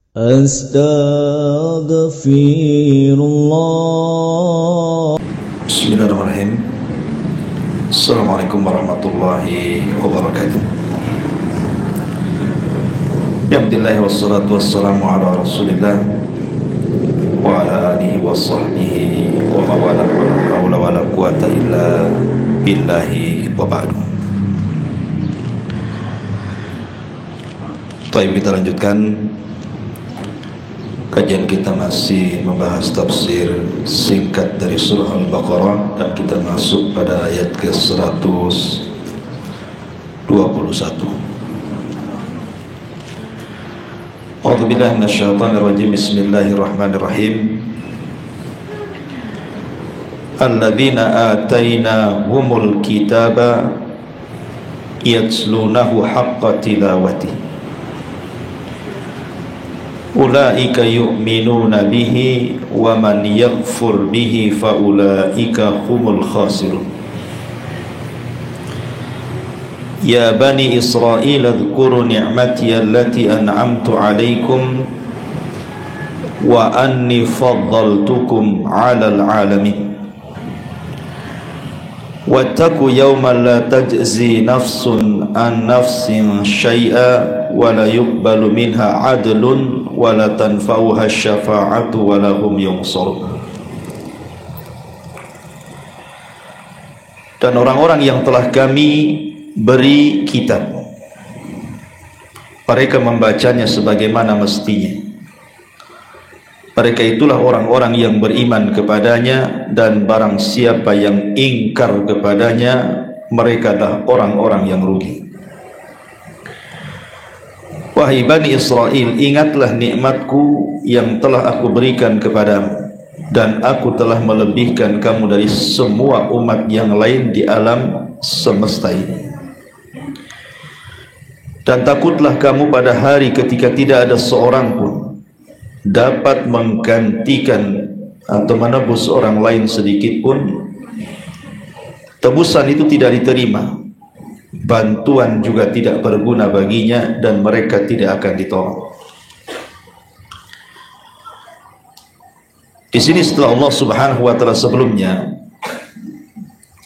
Astaghfirullah. Bismillahirrahmanirrahim. Assalamualaikum warahmatullahi wabarakatuh. Alhamdulillah wassalatu wassalamu ala Rasulillah wa ala alihi wa sahbihi wa mawala wa hawla wa la quwata illa billahi wa ba'du. Baik, kita lanjutkan kajian kita, masih membahas tafsir singkat dari surah Al-Baqarah, dan kita masuk pada ayat ke-121. A'udzubillahi minasyaitonirrajim. Bismillahirrahmanirrahim. Alladzina atainahumul kitaba yatslunahu haqqa tilawati ulaika yu'minuna bihi wa man yakfur bihi fa ulaika humul khasirun. Ya bani Israil adhkuru ni'mati allati an'amtu 'alaikum wa anni faddaltukum 'alal 'alamin. Wattaqu yawman la tajzi nafsun an nafsin syai'a wa la yuqbalu minha 'adlun wa la tanfa'uha syafa'atu wa la hum yunsarun. Dan orang-orang yang telah kami beri kitab, mereka membacanya sebagaimana mestinya. Mereka itulah orang-orang yang beriman kepadanya, dan barang siapa yang ingkar kepadanya, mereka adalah orang-orang yang rugi. Wahai Bani Israel, ingatlah nikmatku yang telah aku berikan kepadamu, dan aku telah melebihkan kamu dari semua umat yang lain di alam semesta ini. Dan takutlah kamu pada hari ketika tidak ada seorang pun dapat menggantikan atau menebus orang lain sedikit pun. Tebusan itu tidak diterima, bantuan juga tidak berguna baginya, dan mereka tidak akan ditolong. Di sini setelah Allah Subhanahu wa taala sebelumnya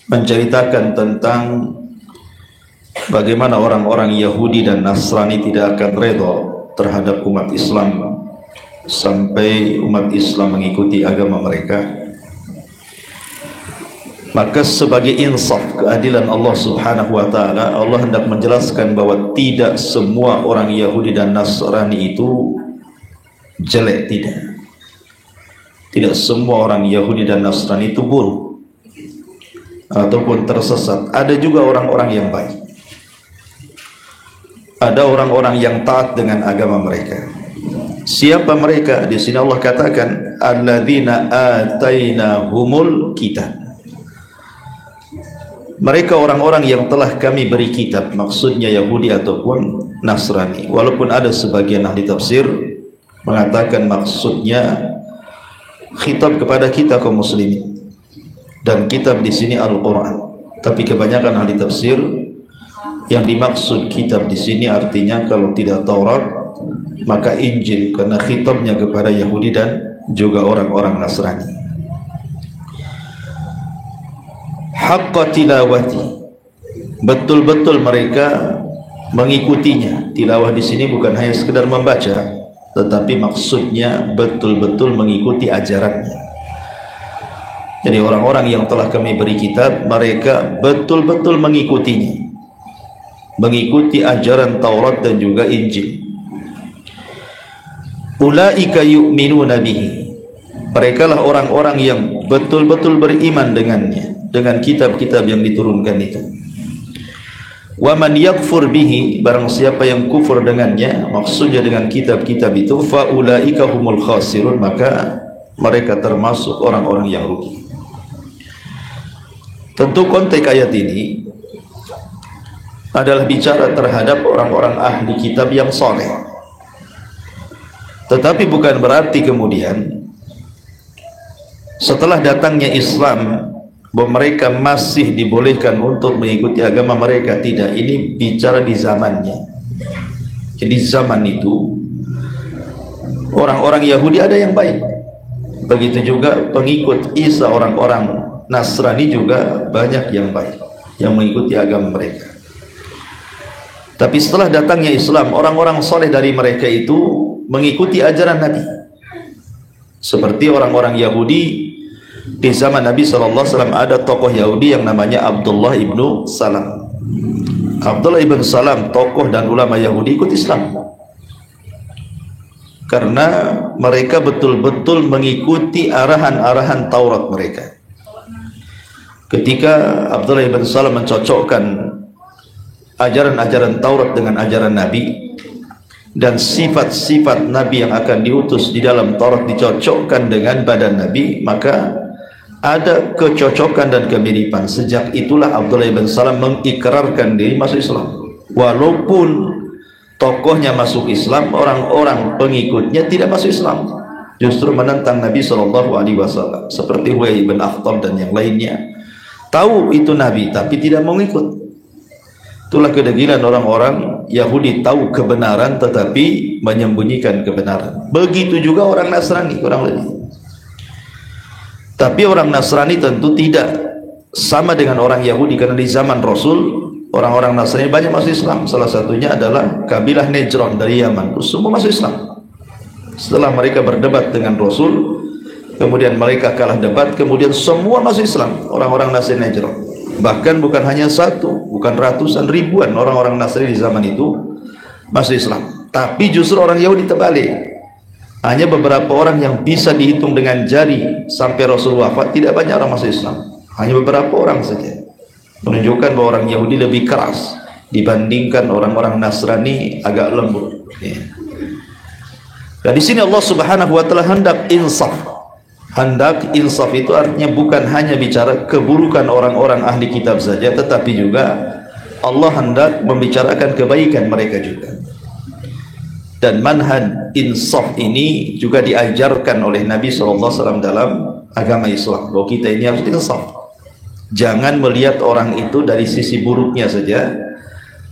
menceritakan tentang bagaimana orang-orang Yahudi dan Nasrani tidak akan redha terhadap umat Islam sampai umat Islam mengikuti agama mereka, maka sebagai insaf keadilan Allah Subhanahu wa taala, Allah hendak menjelaskan bahwa tidak semua orang Yahudi dan Nasrani itu jelek, tidak semua orang Yahudi dan Nasrani itu buruk ataupun tersesat. Ada juga orang-orang yang baik, ada orang-orang yang taat dengan agama mereka. Siapa mereka? Di sini Allah katakan alladzina atainahumul kitab. Mereka orang-orang yang telah kami beri kitab, maksudnya Yahudi ataupun Nasrani. Walaupun ada sebagian ahli tafsir mengatakan maksudnya khitab kepada kita kaum muslimin, dan kitab di sini Al-Qur'an. Tapi kebanyakan ahli tafsir yang dimaksud kitab di sini artinya kalau tidak Taurat maka Injil, karena khitabnya kepada Yahudi dan juga orang-orang Nasrani. Haqqa tilawati, betul-betul mereka mengikutinya. Tilawah di sini bukan hanya sekedar membaca, tetapi maksudnya betul-betul mengikuti ajarannya. Jadi orang-orang yang telah kami beri kitab, mereka betul-betul mengikutinya, mengikuti ajaran Taurat dan juga Injil. Ulaika yu'minuna bihi, mereka lah orang-orang yang betul-betul beriman dengannya, dengan kitab-kitab yang diturunkan itu. Wa man yakfur bihi, barang siapa yang kufur dengannya, maksudnya dengan kitab-kitab itu, fa ulaika humul khasirun, maka mereka termasuk orang-orang yang rugi. Tentu konteks ayat ini adalah bicara terhadap orang-orang ahli kitab yang saleh. Tetapi bukan berarti kemudian setelah datangnya Islam bahwa mereka masih dibolehkan untuk mengikuti agama mereka. Tidak, ini bicara di zamannya. Jadi zaman itu orang-orang Yahudi ada yang baik, begitu juga pengikut Isa orang-orang Nasrani juga banyak yang baik yang mengikuti agama mereka. Tapi setelah datangnya Islam, orang-orang soleh dari mereka itu mengikuti ajaran Nabi. Seperti orang-orang Yahudi di zaman Nabi SAW, ada tokoh Yahudi yang namanya Abdullah ibnu Salam. Abdullah ibnu Salam, tokoh dan ulama Yahudi, ikut Islam karena mereka betul-betul mengikuti arahan-arahan Taurat mereka. Ketika Abdullah ibn Salam mencocokkan ajaran-ajaran Taurat dengan ajaran Nabi, dan sifat-sifat Nabi yang akan diutus di dalam Taurat dicocokkan dengan badan Nabi, maka ada kecocokan dan kemiripan. Sejak itulah Abdullah ibn Salam mengikrarkan diri masuk Islam. Walaupun tokohnya masuk Islam, orang-orang pengikutnya tidak masuk Islam, justru menentang Nabi SAW, seperti Huyai bin Akhtab dan yang lainnya. Tahu itu Nabi tapi tidak mau ikut. Itulah kedegilan orang-orang Yahudi, tahu kebenaran tetapi menyembunyikan kebenaran. Begitu juga orang Nasrani, kurang lebih. Tapi orang Nasrani tentu tidak sama dengan orang Yahudi, karena di zaman Rasul orang-orang Nasrani banyak masuk Islam. Salah satunya adalah kabilah Najran dari Yaman, semua masuk Islam. Setelah mereka berdebat dengan Rasul, kemudian mereka kalah debat, kemudian semua masuk Islam, orang-orang Nasrani Najran. Bahkan bukan hanya satu, bukan ratusan, ribuan orang-orang Nasrani di zaman itu masuk Islam. Tapi justru orang Yahudi terbalik. Hanya beberapa orang yang bisa dihitung dengan jari sampai Rasul wafat, tidak banyak orang masuk Islam. Hanya beberapa orang saja. Menunjukkan bahwa orang Yahudi lebih keras dibandingkan orang-orang Nasrani, agak lembut. Dan di sini Allah Subhanahu wa taala hendak insaf. Hendak insaf itu artinya bukan hanya bicara keburukan orang-orang ahli kitab saja, tetapi juga Allah hendak membicarakan kebaikan mereka juga. Dan manhaj insaf ini juga diajarkan oleh Nabi SAW dalam agama Islam, bahwa kita ini harus insaf. Jangan melihat orang itu dari sisi buruknya saja,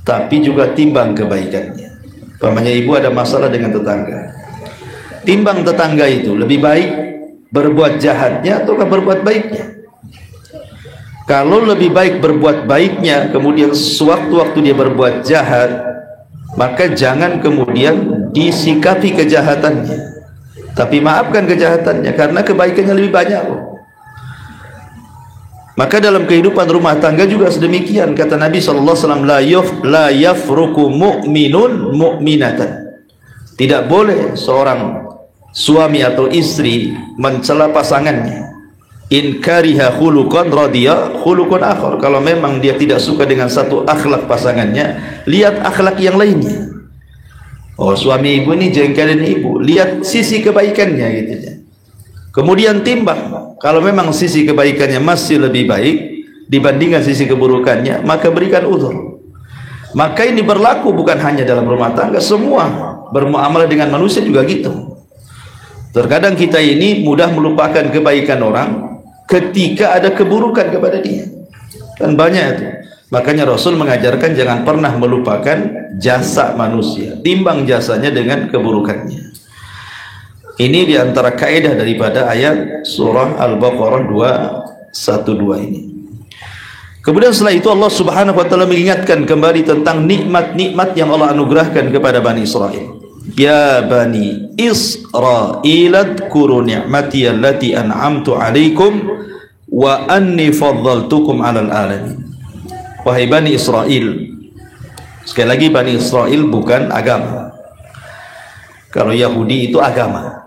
tapi juga timbang kebaikannya. Umpamanya ibu ada masalah dengan tetangga, timbang tetangga itu lebih baik berbuat jahatnya ataukah berbuat baiknya. Kalau lebih baik berbuat baiknya, kemudian sewaktu-waktu dia berbuat jahat, maka jangan kemudian disikapi kejahatannya, tapi maafkan kejahatannya, karena kebaikannya lebih banyak. Maka dalam kehidupan rumah tangga juga sedemikian. Kata Nabi SAW, la yafruku mu'minun mu'minatan. Tidak boleh seorang suami atau istri mencela pasangannya. In kariha khuluqan radiya khuluqan akhar. Kalau memang dia tidak suka dengan satu akhlak pasangannya, lihat akhlak yang lainnya. Oh, suami ibu ini jengkelin ibu, lihat sisi kebaikannya gitu ya. Kemudian timbang, kalau memang sisi kebaikannya masih lebih baik dibandingkan sisi keburukannya, maka berikan uzur. Maka ini berlaku bukan hanya dalam rumah tangga, semua bermuamalah dengan manusia juga gitu. Terkadang kita ini mudah melupakan kebaikan orang ketika ada keburukan kepada dia, kan banyak itu. Makanya Rasul mengajarkan jangan pernah melupakan jasa manusia, timbang jasanya dengan keburukannya. Ini diantara kaidah daripada ayat surah Al-Baqarah 212 ini. Kemudian setelah itu Allah Subhanahu wa taala mengingatkan kembali tentang nikmat-nikmat yang Allah anugerahkan kepada Bani Israel. Ya Bani Israil adkuru ni'mati allati an'amtu alaikum wa anni faddaltukum 'alal alamin. Wahai Bani Israel. Sekali lagi, Bani Israel bukan agama. Kalau Yahudi itu agama.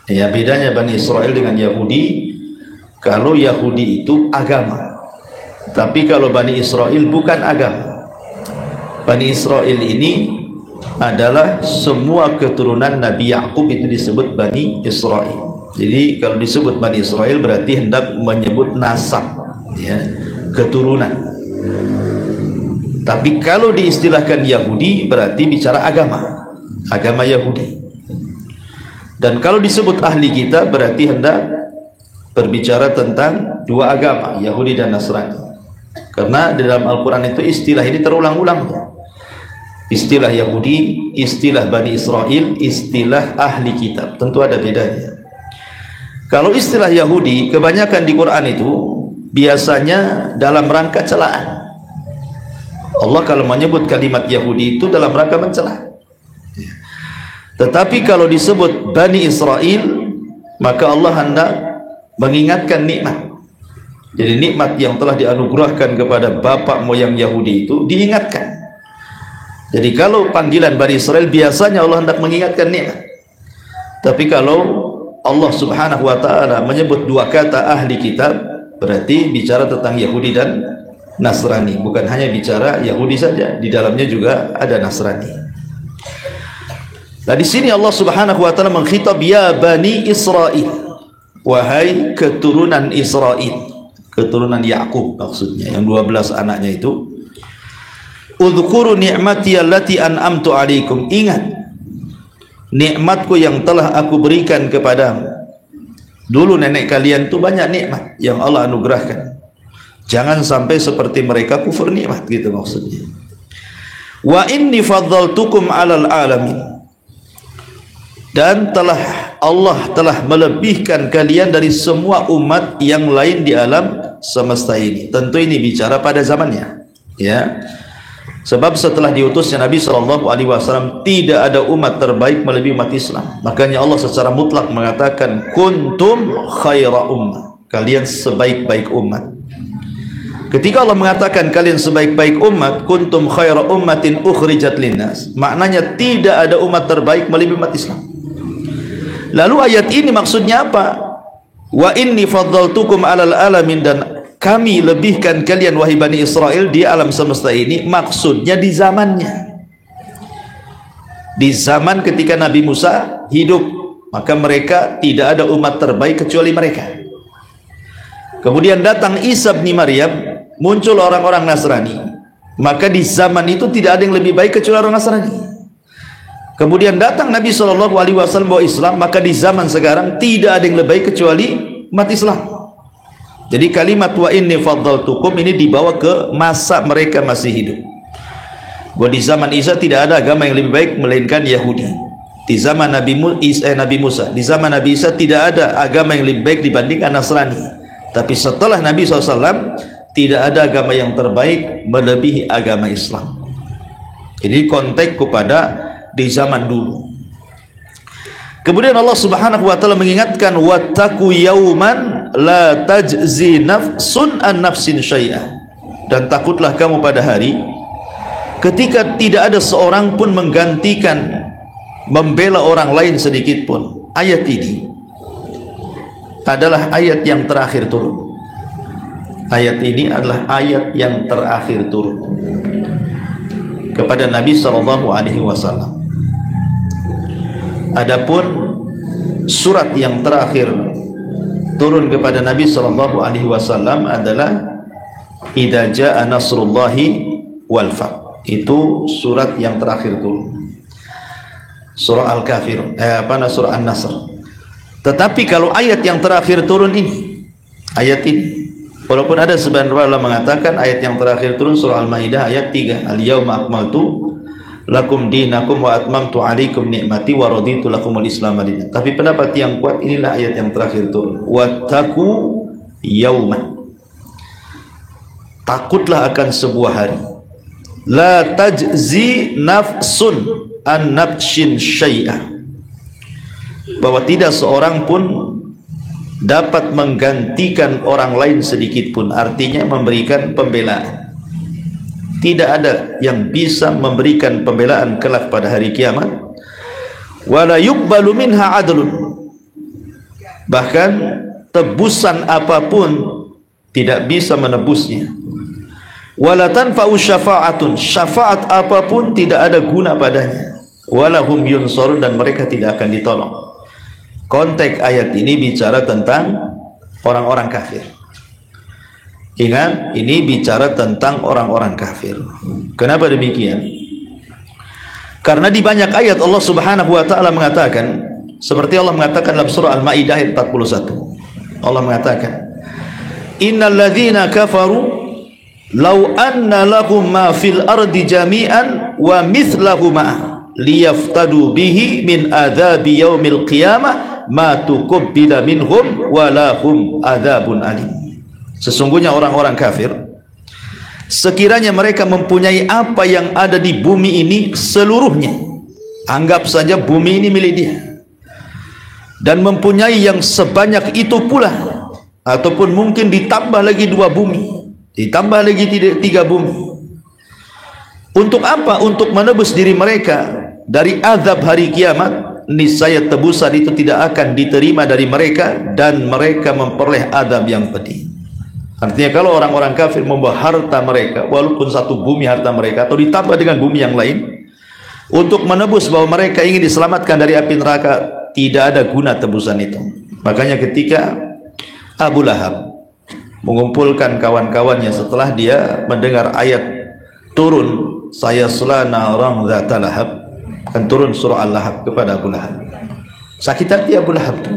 Ya, bedanya Bani Israel dengan Yahudi, kalau Yahudi itu agama, tapi kalau Bani Israel bukan agama. Bani Israel ini adalah semua keturunan Nabi Yakub, itu disebut Bani Israel. Jadi kalau disebut Bani Israel berarti hendak menyebut nasab, ya, keturunan. Tapi kalau diistilahkan Yahudi berarti bicara agama, agama Yahudi. Dan kalau disebut ahli kitab berarti hendak berbicara tentang dua agama, Yahudi dan Nasrani. Karena di dalam Al-Quran itu istilah ini terulang-ulang. Istilah Yahudi, istilah Bani Israel, istilah ahli kitab, tentu ada bedanya. Kalau istilah Yahudi kebanyakan di Quran itu biasanya dalam rangka celaan. Allah kalau menyebut kalimat Yahudi itu dalam rangka mencela. Tetapi kalau disebut Bani Israel, maka Allah hendak mengingatkan nikmat. Jadi nikmat yang telah dianugerahkan kepada bapak moyang Yahudi itu diingatkan. Jadi kalau panggilan Bani Israel biasanya Allah hendak mengingatkan nikmat. Tapi kalau Allah Subhanahu wa taala menyebut dua kata ahli kitab, berarti bicara tentang Yahudi dan Nasrani, bukan hanya bicara Yahudi saja, di dalamnya juga ada Nasrani. Nah, di sini Allah Subhanahu wa taala mengkhitab ya Bani Israel, wahai keturunan Israel, keturunan Yakub maksudnya, yang 12 anaknya itu. Udhkuru ni'mati allati an'amtu 'alaikum. Ingat nikmatku yang telah aku berikan kepadamu. Dulu nenek kalian itu banyak nikmat yang Allah anugerahkan. Jangan sampai seperti mereka kufur nikmat, gitu maksudnya. Wa inni faddaltukum 'alal 'alamin. Dan Allah telah melebihkan kalian dari semua umat yang lain di alam semesta ini. Tentu ini bicara pada zamannya, ya. Sebab setelah diutusnya Nabi SAW tidak ada umat terbaik melebihi umat Islam. Makanya Allah secara mutlak mengatakan kuntum khaira ummah, kalian sebaik-baik umat. Ketika Allah mengatakan kalian sebaik-baik umat, kuntum khaira ummatin ukhrijat linnas, maknanya tidak ada umat terbaik melebihi umat Islam. Lalu ayat ini maksudnya apa? Wa inni faddaltukum 'alal alamin, dan kami lebihkan kalian wahai Bani Israel di alam semesta ini, maksudnya di zamannya. Di zaman ketika Nabi Musa hidup, maka mereka tidak ada umat terbaik kecuali mereka. Kemudian datang Isa bin Maryam, muncul orang-orang Nasrani, maka di zaman itu tidak ada yang lebih baik kecuali orang Nasrani. Kemudian datang Nabi SAW bawa Islam, maka di zaman sekarang tidak ada yang lebih baik kecuali umat Islam. Jadi kalimat wa inni faddaltukum ini dibawa ke masa mereka masih hidup. Bahwa di zaman Isa tidak ada agama yang lebih baik melainkan Yahudi. Di zaman Nabi Musa, di zaman Nabi Isa tidak ada agama yang lebih baik dibandingkan Nasrani. Tapi setelah Nabi SAW tidak ada agama yang terbaik melebihi agama Islam. Jadi konteks kepada di zaman dulu. Kemudian Allah Subhanahu wa taala mengingatkan wattaqu yauman la tajzi nafsun an nafsin syai'ah, dan takutlah kamu pada hari ketika tidak ada seorang pun menggantikan membela orang lain sedikit pun. Ayat ini adalah ayat yang terakhir turun. Ayat ini adalah ayat yang terakhir turun kepada Nabi SAW. Adapun surat yang terakhir turun kepada Nabi SAW adalah Idza jaa nasrullahi wal fath. Itu surat yang terakhir turun, surah Al-Kafir, surah An-Nasr. Tetapi kalau ayat yang terakhir turun ini, ayat ini, walaupun ada sebagian ulama mengatakan ayat yang terakhir turun surah Al-Maidah ayat 3, al-yauma akmaltu lakum dinakum wa atmamtu alaikum ni'mati wa raditu lakumul islam dinan. Tapi pendapat yang kuat inilah ayat yang terakhir turun. Wattaqu yauman, takutlah akan sebuah hari, la tajzi nafsun an nafsin syai'ah, bahwa tidak seorang pun dapat menggantikan orang lain sedikit pun, artinya memberikan pembelaan. Tidak ada yang bisa memberikan pembelaan kelak pada hari kiamat. Wala yuqbalu minha adlun, bahkan tebusan apapun tidak bisa menebusnya. Wala tanfa'u syafa'atun, syafaat apapun tidak ada guna padanya. Wala hum yunsarun, dan mereka tidak akan ditolong. Konteks ayat ini bicara tentang orang-orang kafir. Ingat, ini bicara tentang orang-orang kafir. Kenapa demikian? Karena di banyak ayat Allah Subhanahu wa taala mengatakan, seperti Allah mengatakan dalam surah Al-Maidah ayat 41. Allah mengatakan, "Innal ladzina kafaru "Lau anna lahum ma fil ardi jami'an wa mithlahu ma'ah liyaftadu bihi min adzabi yaumil qiyamah ma tuqabbila minhum wa lahum adzabun alim." Sesungguhnya orang-orang kafir, sekiranya mereka mempunyai apa yang ada di bumi ini seluruhnya, anggap saja bumi ini milik dia, dan mempunyai yang sebanyak itu pula, ataupun mungkin ditambah lagi 2 bumi, ditambah lagi 3 bumi. Untuk apa? Untuk menebus diri mereka dari azab hari kiamat. Niscaya tebusan itu tidak akan diterima dari mereka dan mereka memperoleh azab yang pedih. Artinya kalau orang-orang kafir membawa harta mereka, walaupun 1 bumi harta mereka, atau ditambah dengan bumi yang lain, untuk menebus bahwa mereka ingin diselamatkan dari api neraka, tidak ada guna tebusan itu. Makanya ketika Abu Lahab mengumpulkan kawan-kawannya setelah dia mendengar ayat turun, sayasla naran dzata lahab, kan turun surah Al-Lahab kepada Abu Lahab, sakit hati Abu Lahab itu.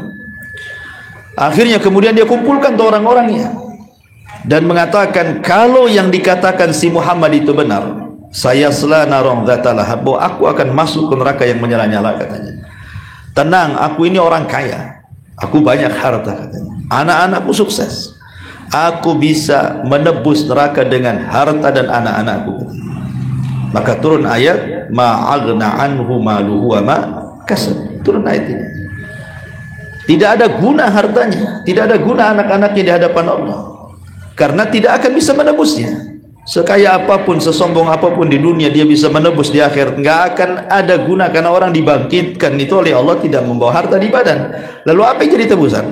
Akhirnya kemudian dia kumpulkan tuh orang-orangnya dan mengatakan, kalau yang dikatakan si Muhammad itu benar, sayasla naran dzata lahab, bahwa aku akan masuk ke neraka yang menyala-nyala, katanya. Tenang, aku ini orang kaya, aku banyak harta, katanya. Anak-anakku sukses, aku bisa menebus neraka dengan harta dan anak-anakku. Maka turun ayat ma'aghna anhu maluhu wa ma kasab. Turun ayat ini. Tidak ada guna hartanya, tidak ada guna anak-anaknya di hadapan Allah, karena tidak akan bisa menebusnya. Sekaya apapun, sesombong apapun di dunia, dia bisa menebus di akhirat, nggak akan ada guna, karena orang dibangkitkan itu oleh Allah tidak membawa harta di badan. Lalu apa yang jadi tebusan?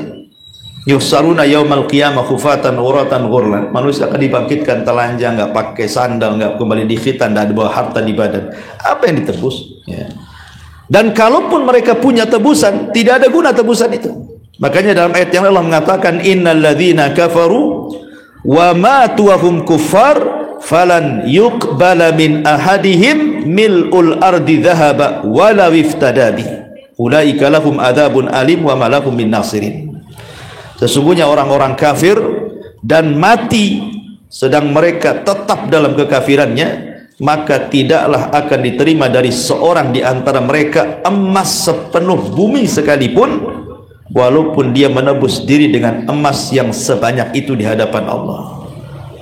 Yuhsaruna yaumal qiyamah khufatan uratan ghurlan. Manusia akan dibangkitkan telanjang, nggak pakai sandal, nggak kembali di khitan, dan bawa harta di badan. Apa yang ditebus? Ya. Dan kalaupun mereka punya tebusan, tidak ada guna tebusan itu. Makanya dalam ayat yang Allah mengatakan, innal ladzina kafaru wa matu wa hum kuffar falan yuqbala min ahadihim mil'ul ardi dhahaba walaw iftada bi ulaika lahum adzabun alim wa ma lahum min nasirin. Sesungguhnya orang-orang kafir dan mati sedang mereka tetap dalam kekafirannya, maka tidaklah akan diterima dari seorang di antara mereka emas sepenuh bumi sekalipun, walaupun dia menebus diri dengan emas yang sebanyak itu di hadapan Allah.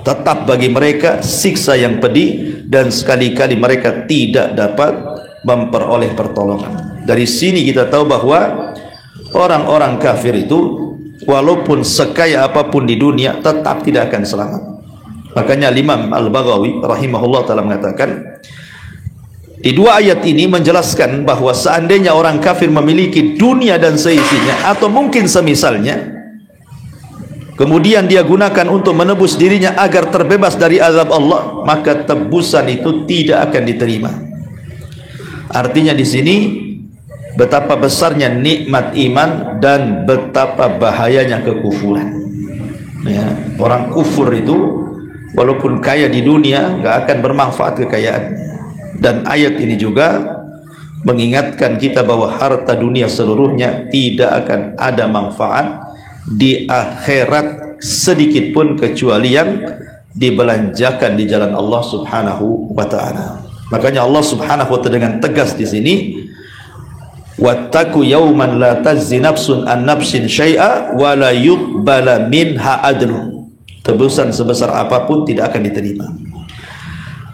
Tetap bagi mereka siksa yang pedih, dan sekali-kali mereka tidak dapat memperoleh pertolongan. Dari sini kita tahu bahwa orang-orang kafir itu walaupun sekaya apapun di dunia tetap tidak akan selamat. Makanya Imam Al-Baghawi rahimahullah ta'ala mengatakan, di 2 ayat ini menjelaskan bahwa seandainya orang kafir memiliki dunia dan seisinya, atau mungkin semisalnya, kemudian dia gunakan untuk menebus dirinya agar terbebas dari azab Allah, maka tebusan itu tidak akan diterima. Artinya di sini betapa besarnya nikmat iman dan betapa bahayanya kekufuran. Ya, orang kufur itu walaupun kaya di dunia nggak akan bermanfaat kekayaannya. Dan ayat ini juga mengingatkan kita bahwa harta dunia seluruhnya tidak akan ada manfaat di akhirat sedikit pun, kecuali yang dibelanjakan di jalan Allah Subhanahu wa taala. Makanya Allah Subhanahu wa taala dengan tegas di sini, wattaqu yawman la tajzi nafsun an nafsin syai'a wa la yuqbala minha adlun. Tebusan sebesar apapun tidak akan diterima.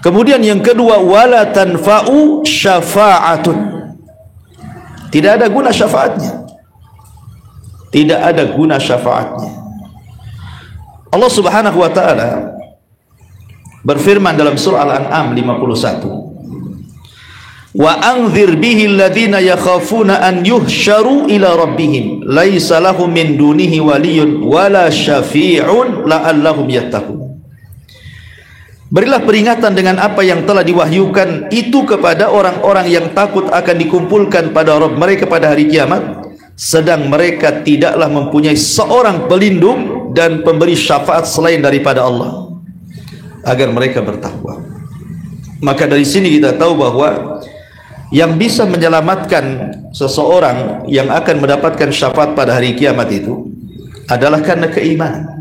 Kemudian yang kedua, wala tanfa'u syafa'atun. Tidak ada guna syafaatnya. Tidak ada guna syafaatnya. Allah Subhanahu wa taala berfirman dalam surah Al-An'am 51, wa anzir bihi alladhina yakhafuna an yuhsyaru ila rabbihim laisa lahum min dunihi waliyyun wala syafi'un la'allahum yattaqun. Berilah peringatan dengan apa yang telah diwahyukan itu kepada orang-orang yang takut akan dikumpulkan pada Rabb mereka pada hari kiamat, sedang mereka tidaklah mempunyai seorang pelindung dan pemberi syafaat selain daripada Allah, agar mereka bertakwa. Maka dari sini kita tahu bahwa yang bisa menyelamatkan seseorang yang akan mendapatkan syafaat pada hari kiamat itu adalah karena keimanan.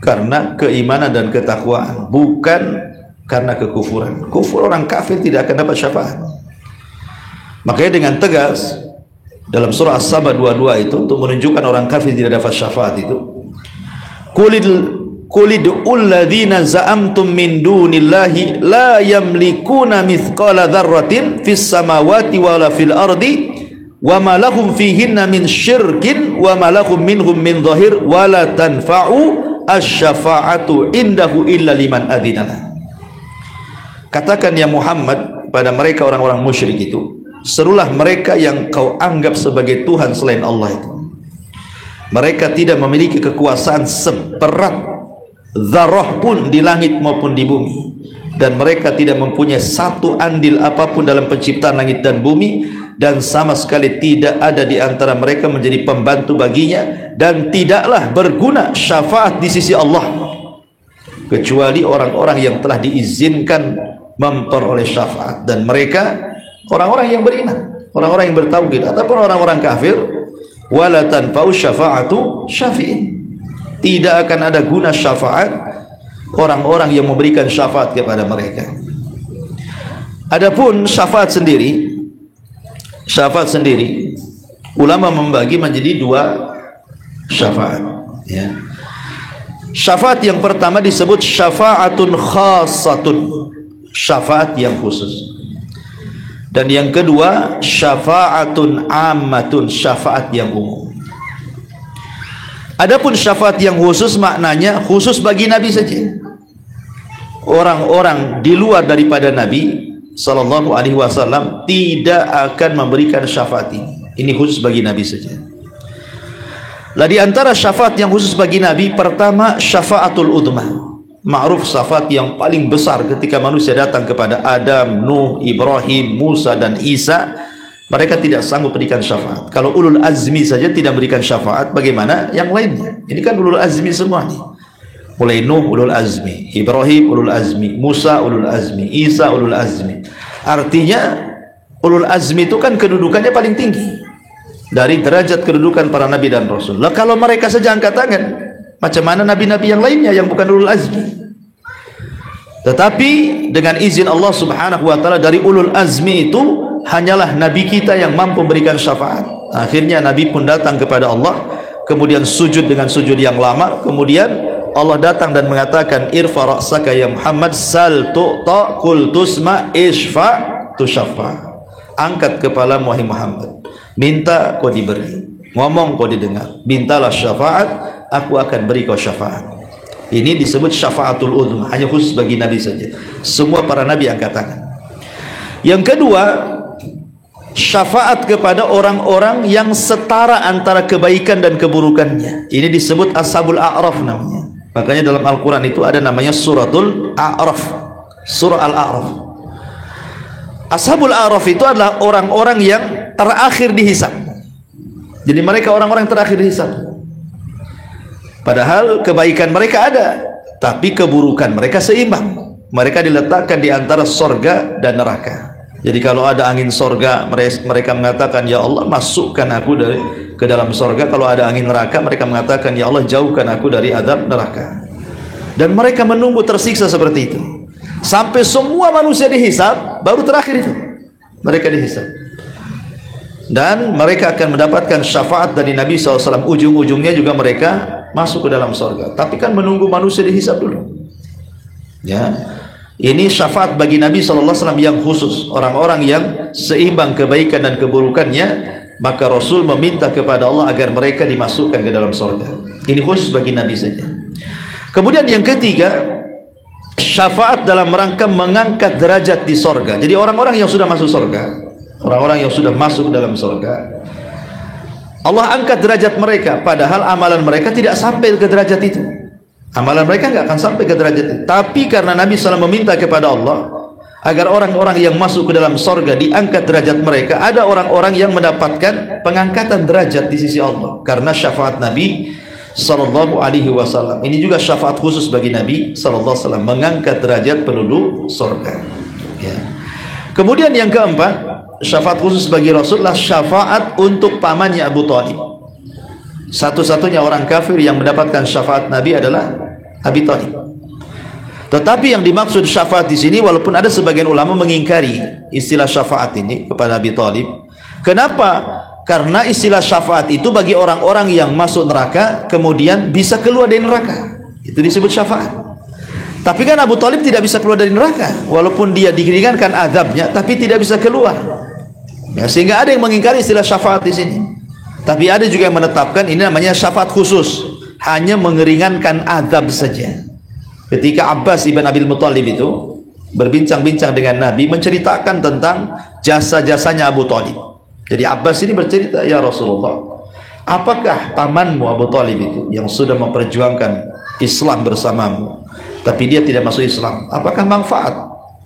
karena keimanan dan ketakwaan, bukan karena kekufuran. Kufur orang kafir tidak akan dapat syafaat. Makanya dengan tegas dalam surah As-Saba 22 itu untuk menunjukkan orang kafir tidak dapat syafaat itu, Qulidul ladzina za'amtum min dunillahi la yamlikuna mithqala dzarratin fis samawati wala fil ardi wa ma lahum fihinna min syirkin wa ma lahum minhum min dhahir wa la tanfa'u asy-syafa'atu indahu illa liman adzina. Katakan ya Muhammad pada mereka orang-orang musyrik itu, serulah mereka yang kau anggap sebagai Tuhan selain Allah itu. Mereka tidak memiliki kekuasaan seperat zarah pun di langit maupun di bumi, dan mereka tidak mempunyai satu andil apapun dalam penciptaan langit dan bumi, dan sama sekali tidak ada di antara mereka menjadi pembantu baginya, dan tidaklah berguna syafaat di sisi Allah kecuali orang-orang yang telah diizinkan memperoleh syafaat, dan mereka orang-orang yang beriman, orang-orang yang bertauhid, ataupun orang-orang kafir. Wala tanfa'u syafa'atu syafi'in, tidak akan ada guna syafaat orang-orang yang memberikan syafaat kepada mereka. Adapun syafaat sendiri ulama membagi menjadi dua syafaat, ya. Syafaat yang pertama disebut syafa'atun khassatun, syafaat yang khusus. Dan yang kedua syafa'atun ammatun, syafaat yang umum. Adapun syafaat yang khusus maknanya khusus bagi Nabi saja. Orang-orang di luar daripada Nabi sallallahu alaihi wasallam tidak akan memberikan syafaat ini. Ini khusus bagi Nabi saja. Lah di antara syafaat yang khusus bagi Nabi, pertama syafaatul udhma. Ma'ruf syafaat yang paling besar ketika manusia datang kepada Adam, Nuh, Ibrahim, Musa dan Isa, mereka tidak sanggup berikan syafaat. Kalau ulul azmi saja tidak berikan syafaat, bagaimana yang lainnya? Ini kan ulul azmi semua nih. Mulai Nuh ulul azmi, Ibrahim ulul azmi, Musa ulul azmi, Isa ulul azmi. Artinya ulul azmi itu kan kedudukannya paling tinggi dari derajat kedudukan para nabi dan rasul. Lah kalau mereka saja angkat tangan, macam mana nabi-nabi yang lainnya yang bukan ulul azmi? Tetapi dengan izin Allah subhanahu wa ta'ala, dari ulul azmi itu hanyalah nabi kita yang mampu memberikan syafaat. Akhirnya nabi pun datang kepada Allah, kemudian sujud dengan sujud yang lama, kemudian Allah datang dan mengatakan, irfa ra'saka ya Muhammad, sal tu'ta qul tusma ishfa tushaffa. Angkat kepala wahai Muhammad, minta kau diberi, ngomong kau didengar, mintalah syafaat, aku akan beri kau syafaat. Ini disebut syafaatul udhma, hanya khusus bagi Nabi saja. Semua para Nabi angkat tangan. Yang kedua, syafaat kepada orang-orang yang setara antara kebaikan dan keburukannya. Ini disebut ashabul a'raf namanya. Makanya dalam Al-Quran itu ada namanya suratul a'raf, surah Al-A'raf. Ashabul a'raf itu adalah orang-orang yang terakhir dihisab. Jadi mereka orang-orang terakhir dihisab. Padahal kebaikan mereka ada, tapi keburukan mereka seimbang. Mereka diletakkan di antara sorga dan neraka. Jadi kalau ada angin sorga, mereka mengatakan, ya Allah masukkan aku ke dalam sorga. Kalau ada angin neraka, mereka mengatakan, ya Allah jauhkan aku dari azab neraka. Dan mereka menunggu tersiksa seperti itu sampai semua manusia dihisab, baru terakhir itu mereka dihisab. Dan mereka akan mendapatkan syafaat dari Nabi SAW. Ujung-ujungnya juga mereka masuk ke dalam surga. Tapi kan menunggu manusia dihisab dulu. Ya, ini syafaat bagi Nabi SAW yang khusus. Orang-orang yang seimbang kebaikan dan keburukannya, maka Rasul meminta kepada Allah agar mereka dimasukkan ke dalam surga. Ini khusus bagi Nabi saja. Kemudian yang ketiga, syafaat dalam rangka mengangkat derajat di surga. Jadi orang-orang yang sudah masuk surga, orang-orang yang sudah masuk dalam surga, Allah angkat derajat mereka, padahal amalan mereka tidak sampai ke derajat itu. Amalan mereka nggak akan sampai ke derajat itu. Tapi karena Nabi SAW meminta kepada Allah agar orang-orang yang masuk ke dalam surga diangkat derajat mereka, ada orang-orang yang mendapatkan pengangkatan derajat di sisi Allah karena syafaat Nabi sallallahu alaihi wasallam. Ini juga syafaat khusus bagi Nabi sallallahu alaihi wasallam, mengangkat derajat penduduk surga. Ya. Kemudian yang keempat, syafaat khusus bagi Rasulullah, syafaat untuk pamannya Abu Thalib. Satu-satunya orang kafir yang mendapatkan syafaat Nabi adalah Abi Thalib. Tetapi yang dimaksud syafaat di sini, walaupun ada sebagian ulama mengingkari istilah syafaat ini kepada Abi Thalib. Kenapa? Karena istilah syafaat itu bagi orang-orang yang masuk neraka kemudian bisa keluar dari neraka. Itu disebut syafaat. Tapi kan Abu Thalib tidak bisa keluar dari neraka, walaupun dia diringankan azabnya, tapi tidak bisa keluar. Ya, sehingga ada yang mengingkari istilah syafaat di sini. Tapi ada juga yang menetapkan ini namanya syafaat khusus, hanya mengeringankan azab saja. Ketika Abbas ibn Abil Muttalib itu berbincang-bincang dengan Nabi, menceritakan tentang jasa-jasanya Abu Thalib. Jadi Abbas ini bercerita, ya Rasulullah, apakah pamanmu Abu Thalib itu yang sudah memperjuangkan Islam bersamamu, tapi dia tidak masuk Islam, apakah manfaat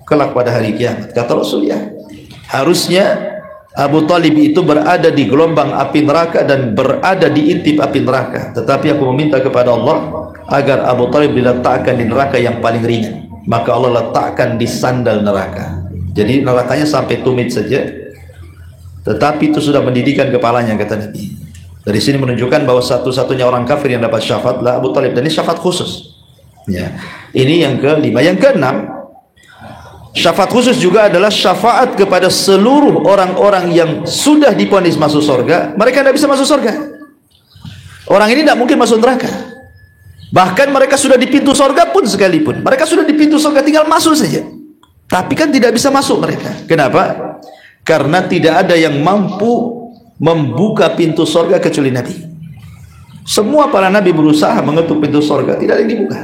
kelak pada hari kiamat? Kata Rasul, ya. Harusnya Abu Thalib itu berada di gelombang api neraka dan berada di intip api neraka. Tetapi aku meminta kepada Allah agar Abu Thalib diletakkan di neraka yang paling ringan. Maka Allah letakkan di sandal neraka. Jadi nerakanya sampai tumit saja, tetapi itu sudah mendidikan kepalanya, kata Nabi. Dari sini menunjukkan bahwa satu-satunya orang kafir yang dapat syafaat adalah Abu Thalib, dan ini syafaat khusus. Ya. Ini yang kelima. Yang keenam, syafaat khusus juga adalah syafaat kepada seluruh orang-orang yang sudah divonis masuk surga. Mereka tidak bisa masuk surga. Orang ini tidak mungkin masuk neraka. Bahkan mereka sudah di pintu surga pun sekalipun, mereka sudah di pintu surga, tinggal masuk saja, tapi kan tidak bisa masuk mereka. Kenapa? Karena tidak ada yang mampu membuka pintu surga kecuali Nabi. Semua para Nabi berusaha mengetuk pintu surga, tidak ada yang dibuka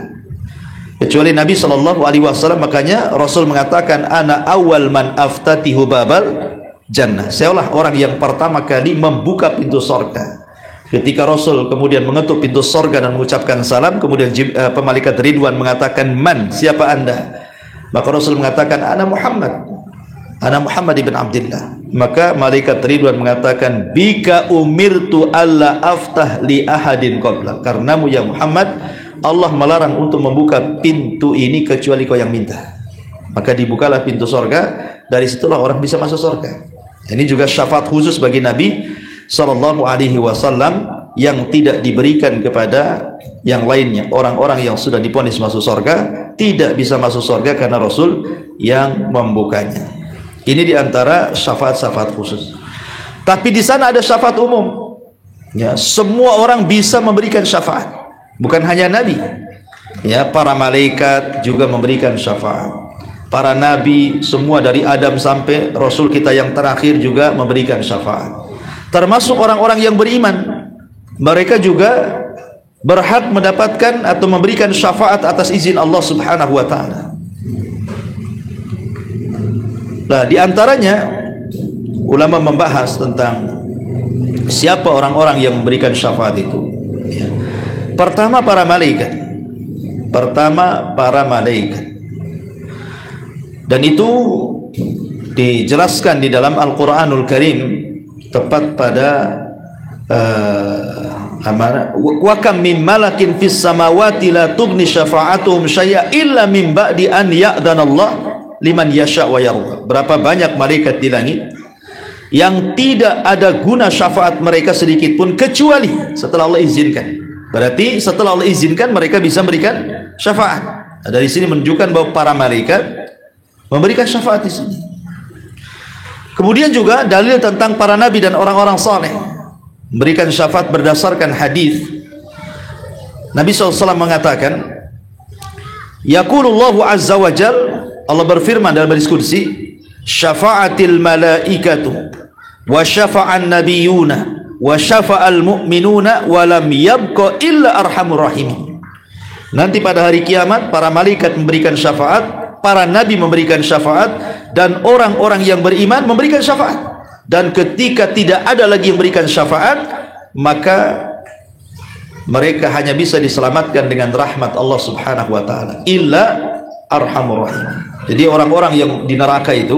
kecuali Nabi SAW. Makanya Rasul mengatakan, ana awal man aftatihu babal jannah, seolah orang yang pertama kali membuka pintu surga. Ketika Rasul kemudian mengetuk pintu surga dan mengucapkan salam, kemudian malaikat Ridwan mengatakan, man, siapa anda? Maka Rasul mengatakan, ana Muhammad ibn Abdullah. Maka malaikat Ridwan mengatakan, bika umirtu alla aftah li ahadin qabla, karenamu ya Muhammad Allah melarang untuk membuka pintu ini kecuali kau yang minta. Maka dibukalah pintu surga. Dari situlah orang bisa masuk surga. Ini juga syafaat khusus bagi Nabi Sallallahu Alaihi Wasallam yang tidak diberikan kepada yang lainnya. Orang-orang yang sudah divonis masuk surga tidak bisa masuk surga karena Rasul yang membukanya. Ini diantara syafaat-syafaat khusus. Tapi di sana ada syafaat umum. Ya, semua orang bisa memberikan syafaat, bukan hanya Nabi. Ya, para malaikat juga memberikan syafaat. Para nabi semua dari Adam sampai Rasul kita yang terakhir juga memberikan syafaat. Termasuk orang-orang yang beriman, mereka juga berhak mendapatkan atau memberikan syafaat atas izin Allah Subhanahu wa taala. Nah, di antaranya ulama membahas tentang siapa orang-orang yang memberikan syafaat itu. Ya. Pertama para malaikat. Dan itu dijelaskan di dalam Al-Quranul Karim, tepat pada wa kam min malakin fis samawati la tughni syafa'atuhum syai'a illa min ba'di an ya'dhanallah liman yasha' wa yarda. Berapa banyak malaikat di langit yang tidak ada guna syafaat mereka sedikit pun kecuali setelah Allah izinkan. Berarti setelah Allah izinkan mereka bisa memberikan syafaat. Nah, dari sini menunjukkan bahwa para malaikat memberikan syafaat di sini. Kemudian juga dalil tentang para nabi dan orang-orang saleh memberikan syafaat berdasarkan hadis. Nabi SAW mengatakan, yaqulullahu azza wa jal, Allah berfirman dalam hadis qudsi, syafa'atil malaikatu wa syafa'an nabiyuna wa syafa'al mu'minuna wa lam yabqa illa arhamur rahimin. Nanti pada hari kiamat para malaikat memberikan syafaat, para nabi memberikan syafaat, dan orang-orang yang beriman memberikan syafaat. Dan ketika tidak ada lagi yang memberikan syafaat, maka mereka hanya bisa diselamatkan dengan rahmat Allah Subhanahu wa taala, illa arhamur rahim. Jadi orang-orang yang di neraka itu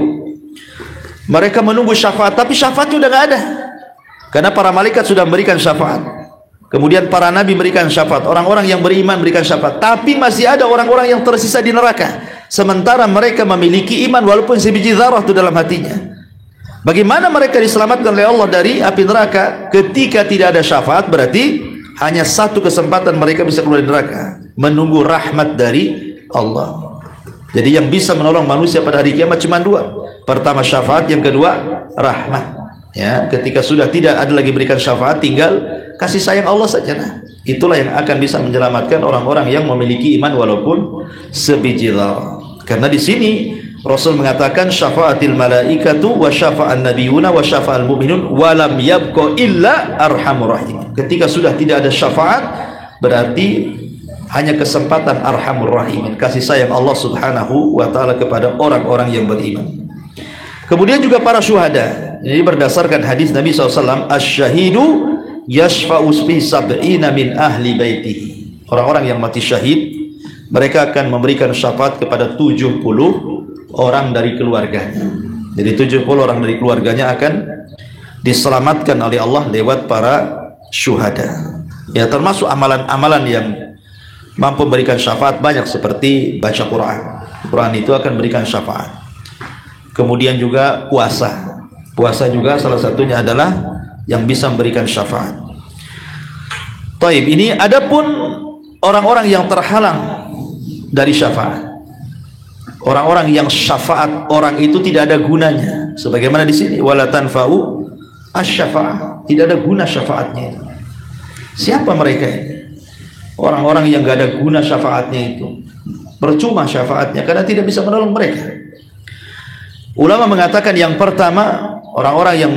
mereka menunggu syafaat, tapi syafaatnya udah nggak ada. Karena para malaikat sudah memberikan syafaat. Kemudian para nabi memberikan syafaat, orang-orang yang beriman memberikan syafaat, tapi masih ada orang-orang yang tersisa di neraka. Sementara mereka memiliki iman walaupun sebiji zarah itu dalam hatinya. Bagaimana mereka diselamatkan oleh Allah dari api neraka? Ketika tidak ada syafaat, berarti hanya satu kesempatan mereka bisa keluar dari neraka, menunggu rahmat dari Allah. Jadi yang bisa menolong manusia pada hari kiamat cuma dua. Pertama syafaat, yang kedua rahmat. Ya, ketika sudah tidak ada lagi berikan syafaat, tinggal kasih sayang Allah saja. Nah, itulah yang akan bisa menyelamatkan orang-orang yang memiliki iman walaupun sebiji dzar. Karena di sini Rasul mengatakan syafaatil malaikatu wa syafa'an nabiyuna wa syafa'al mu'minun wa lam yabqa illa arhamur rahim. Ketika sudah tidak ada syafaat, berarti hanya kesempatan arhamur rahim, kasih sayang Allah Subhanahu wa taala kepada orang-orang yang beriman. Kemudian juga para syuhada. Jadi berdasarkan hadis Nabi SAW, asy-syahidu yashfa'u fi sab'ina min ahli baitihi. Orang-orang yang mati syahid, mereka akan memberikan syafaat kepada 70 orang dari keluarganya. Jadi 70 orang dari keluarganya akan diselamatkan oleh Allah lewat para syuhada. Ya, termasuk amalan-amalan yang mampu memberikan syafaat banyak, seperti baca Quran. Quran itu akan memberikan syafaat. Kemudian juga puasa. Puasa juga salah satunya adalah yang bisa memberikan syafaat. Taib, ini adapun orang-orang yang terhalang dari syafaat. Orang-orang yang syafaat orang itu tidak ada gunanya. Sebagaimana di sini, wala tanfa'u asy-syafa'ah. Tidak ada guna syafaatnya itu. Siapa mereka ini? Orang-orang yang gak ada guna syafaatnya itu, percuma syafaatnya karena tidak bisa menolong mereka. Ulama mengatakan yang pertama, orang-orang yang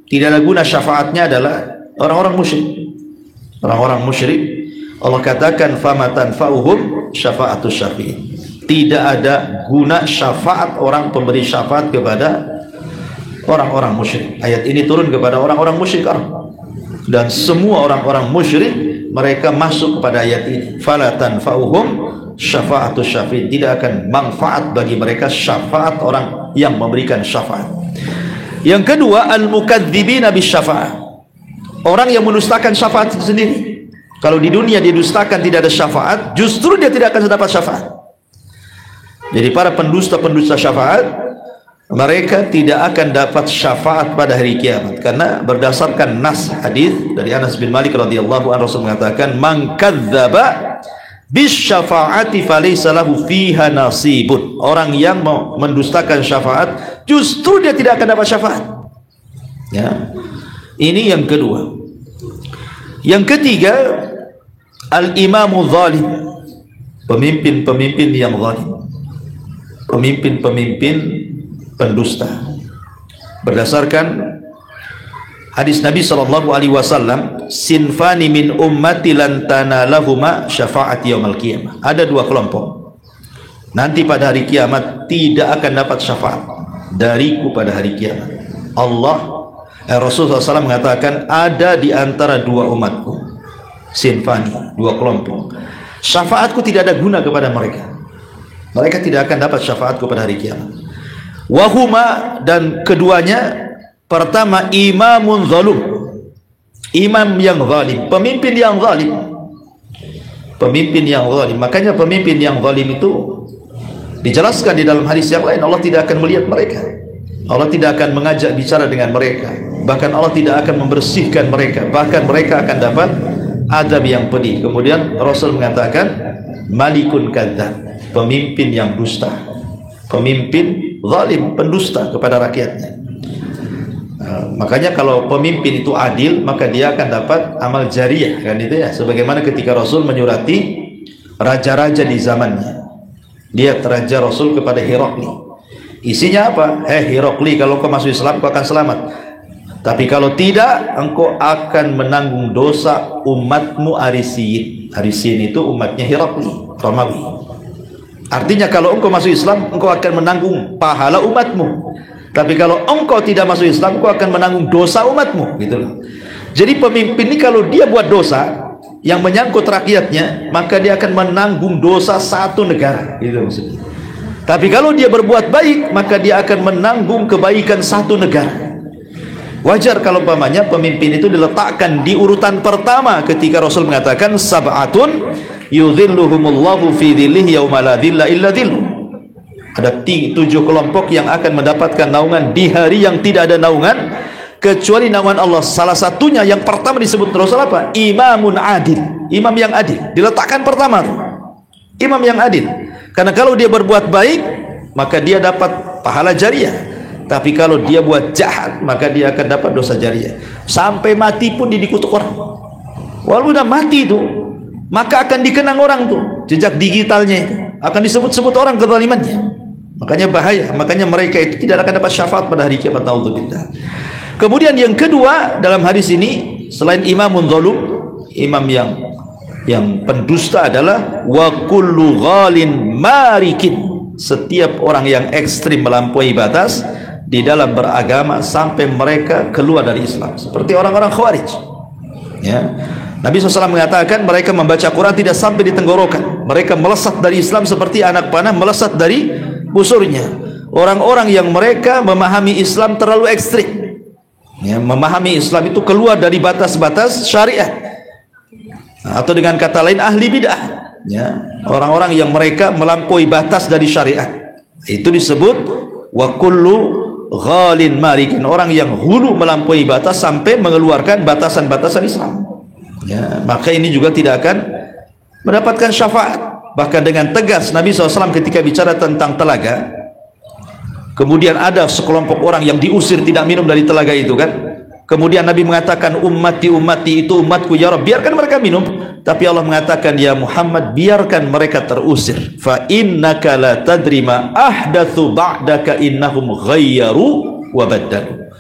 tidak ada guna syafaatnya adalah orang-orang musyrik. Orang-orang musyrik, Allah katakan fama tanfa'uhum syafa'atus syafi'in. Tidak ada guna syafaat orang pemberi syafaat kepada orang-orang musyrik. Ayat ini turun kepada orang-orang musyrik Arab, dan semua orang-orang musyrik mereka masuk kepada ayat ini. Fala tanfa'uhum syafa'atus syafi'in. Tidak akan manfaat bagi mereka syafaat orang yang memberikan syafaat. Yang kedua, al-mukadzibina bisyafa'ah. Orang yang mendustakan syafaat itu sendiri. Kalau di dunia dia dustakan, tidak ada syafaat, justru dia tidak akan dapat syafaat. Jadi para pendusta-pendusta syafaat, mereka tidak akan dapat syafaat pada hari kiamat, karena berdasarkan nas hadis dari Anas bin Malik radhiyallahu anhu, Rasul mengatakan man kadzdzaba bisyafa'ati falaysa lahu fiha nasibun. Orang yang mendustakan syafaat, justru dia tidak akan dapat syafaat. Ya. Ini yang kedua. Yang ketiga, al-imamu zalim. Pemimpin-pemimpin yang zalim. Pemimpin-pemimpin pendusta. Berdasarkan hadis Nabi SAW, sinfani min ummati lan tanalahuma syafa'at yaumil qiyamah. Ada dua kelompok nanti pada hari kiamat tidak akan dapat syafaat dariku pada hari kiamat. Rasulullah SAW mengatakan ada di antara dua umatku, sinfani, dua kelompok, syafaatku tidak ada guna kepada mereka. Mereka tidak akan dapat syafaatku pada hari kiamat. Wahuma, dan keduanya, pertama imamun zalim, imam yang zalim, pemimpin yang zalim, pemimpin yang zalim. Makanya pemimpin yang zalim itu dijelaskan di dalam hadis yang lain, Allah tidak akan melihat mereka, Allah tidak akan mengajak bicara dengan mereka, bahkan Allah tidak akan membersihkan mereka, bahkan mereka akan dapat azab yang pedih. Kemudian Rasul mengatakan malikun kadzdzab, pemimpin yang dusta, pemimpin zalim, pendusta kepada rakyatnya. Makanya kalau pemimpin itu adil, maka dia akan dapat amal jariyah, kan itu ya. Sebagaimana ketika Rasul menyurati raja-raja di zamannya, dia Raja Rasul kepada Herakli. Isinya apa? Herakli, kalau kau masuk Islam kau akan selamat, tapi kalau tidak, engkau akan menanggung dosa umatmu Arisiyin. Arisiyin itu umatnya Herakli, Romawi. Artinya kalau engkau masuk Islam, engkau akan menanggung pahala umatmu. Tapi kalau engkau tidak masuk Islam, engkau akan menanggung dosa umatmu, gitu loh. Jadi pemimpin ini kalau dia buat dosa yang menyangkut rakyatnya, maka dia akan menanggung dosa satu negara, gitu maksudnya. Tapi kalau dia berbuat baik, maka dia akan menanggung kebaikan satu negara. Wajar kalau umpamanya pemimpin itu diletakkan di urutan pertama ketika Rasul mengatakan sab'atun yudhilluhumullahu fi dhillihi yauma la dhilla illa dhilluh. Ada 7 kelompok yang akan mendapatkan naungan di hari yang tidak ada naungan kecuali naungan Allah. Salah satunya yang pertama disebut Rasul apa? Imamun adil, imam yang adil. Diletakkan pertama tuh, imam yang adil. Karena kalau dia berbuat baik, maka dia dapat pahala jariah. Tapi kalau dia buat jahat, maka dia akan dapat dosa jariah. Sampai mati pun dia dikutuk orang. Walaupun udah mati itu, maka akan dikenang orang tuh, jejak digitalnya itu akan disebut-sebut orang kezalimannya. Makanya bahaya. Makanya mereka itu tidak akan dapat syafaat pada hari kiamat. Naudzubillah. Kemudian yang kedua dalam hadis ini, selain imamun zalum, imam yang pendusta adalah wa kullu ghalin marikin, setiap orang yang ekstrim melampaui batas di dalam beragama sampai mereka keluar dari Islam, seperti orang-orang Khawarij. Ya. Nabi SAW mengatakan mereka membaca Quran tidak sampai di tenggorokan, mereka melesat dari Islam seperti anak panah melesat dari busurnya. Orang-orang yang mereka memahami Islam terlalu ekstrim, ya, memahami Islam itu keluar dari batas-batas syariat, atau dengan kata lain ahli bid'ah, ya, orang-orang yang mereka melampaui batas dari syariat, itu disebut wa kullu ghalin marikin, orang yang hulu melampaui batas sampai mengeluarkan batasan-batasan Islam. Ya, maka ini juga tidak akan mendapatkan syafaat. Bahkan dengan tegas Nabi SAW ketika bicara tentang telaga, kemudian ada sekelompok orang yang diusir tidak minum dari telaga itu kan, kemudian Nabi mengatakan ummati itu umatku ya Rabb, biarkan mereka minum. Tapi Allah mengatakan ya Muhammad, biarkan mereka terusir, fa innaka la tadri ma ahdatsu ba'daka innahum ghayyaru wa baddalu.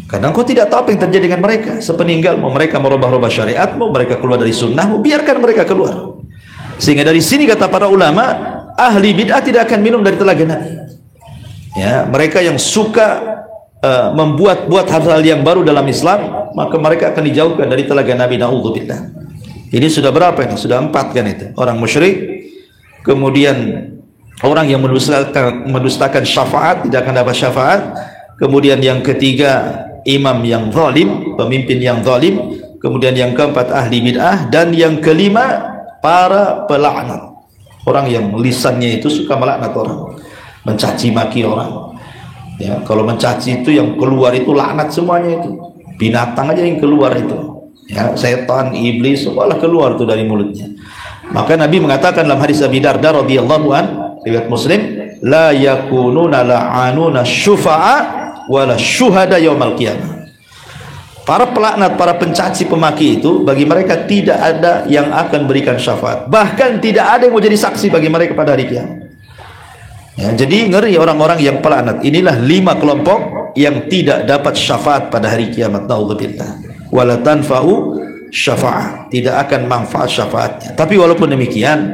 Kadang kau tidak tahu apa yang terjadi dengan mereka sepeninggalmu, mereka merubah-rubah syariatmu, mereka keluar dari sunnahmu, biarkan mereka keluar. Sehingga dari sini kata para ulama, ahli bid'ah tidak akan minum dari telaga Nabi. Ya, mereka yang suka membuat hal-hal yang baru dalam Islam, maka mereka akan dijauhkan dari telaga Nabi. Naudzubillah. Ini sudah berapa ini? Sudah 4 kan itu. Orang musyrik, kemudian orang yang mendustakan syafaat tidak akan dapat syafaat, kemudian yang ketiga imam yang zalim, pemimpin yang zalim, kemudian yang keempat ahli bid'ah, dan yang kelima para pelaknat, orang yang lisannya itu suka melaknat orang, mencaci maki orang. Ya, kalau mencaci itu yang keluar itu laknat semuanya, itu binatang aja yang keluar itu, ya, setan, iblis, semualah keluar itu dari mulutnya. Maka Nabi mengatakan dalam hadis Abi Darda radhiyallahu an, riwayat Muslim, la yakununa la'anuna syufa'a wala syuhada yaumal qiyamah. Para pelaknat, para pencaci pemaki itu, bagi mereka tidak ada yang akan berikan syafaat, bahkan tidak ada yang mau jadi saksi bagi mereka pada hari kiamat. Ya, jadi ngeri orang-orang yang pelaknat. Inilah 5 kelompok yang tidak dapat syafaat pada hari kiamat. Naudzubillah. Wala tanfa'u syafa'ah, tidak akan manfaat syafaatnya. Tapi walaupun demikian,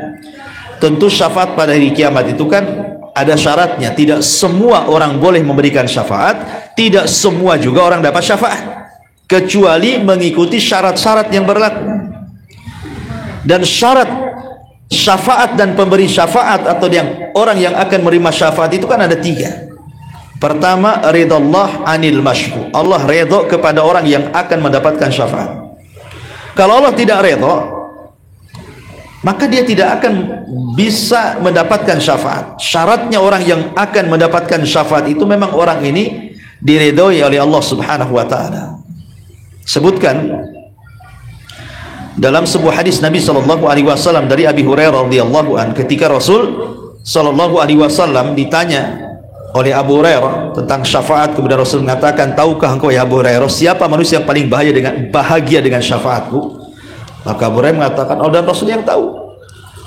tentu syafaat pada hari kiamat itu kan ada syaratnya. Tidak semua orang boleh memberikan syafaat, tidak semua juga orang dapat syafaat, kecuali mengikuti syarat-syarat yang berlaku. Dan syarat syafaat dan pemberi syafaat atau orang yang akan menerima syafaat itu kan ada 3. Pertama, ridallah anil masyfu', Allah redha kepada orang yang akan mendapatkan syafaat. Kalau Allah tidak redha, maka dia tidak akan bisa mendapatkan syafaat. Syaratnya orang yang akan mendapatkan syafaat itu memang orang ini diridhoi oleh Allah Subhanahu wa taala. Sebutkan dalam sebuah hadis Nabi SAW dari Abi Hurairah radhiyallahu an, ketika Rasul SAW ditanya oleh Abu Hurairah tentang syafaat, kemudian Rasul mengatakan, tahukah engkau ya Abu Hurairah, siapa manusia yang paling bahagia dengan syafaatku? Maka Abu Hurairah mengatakan, oh, dan Rasul yang tahu.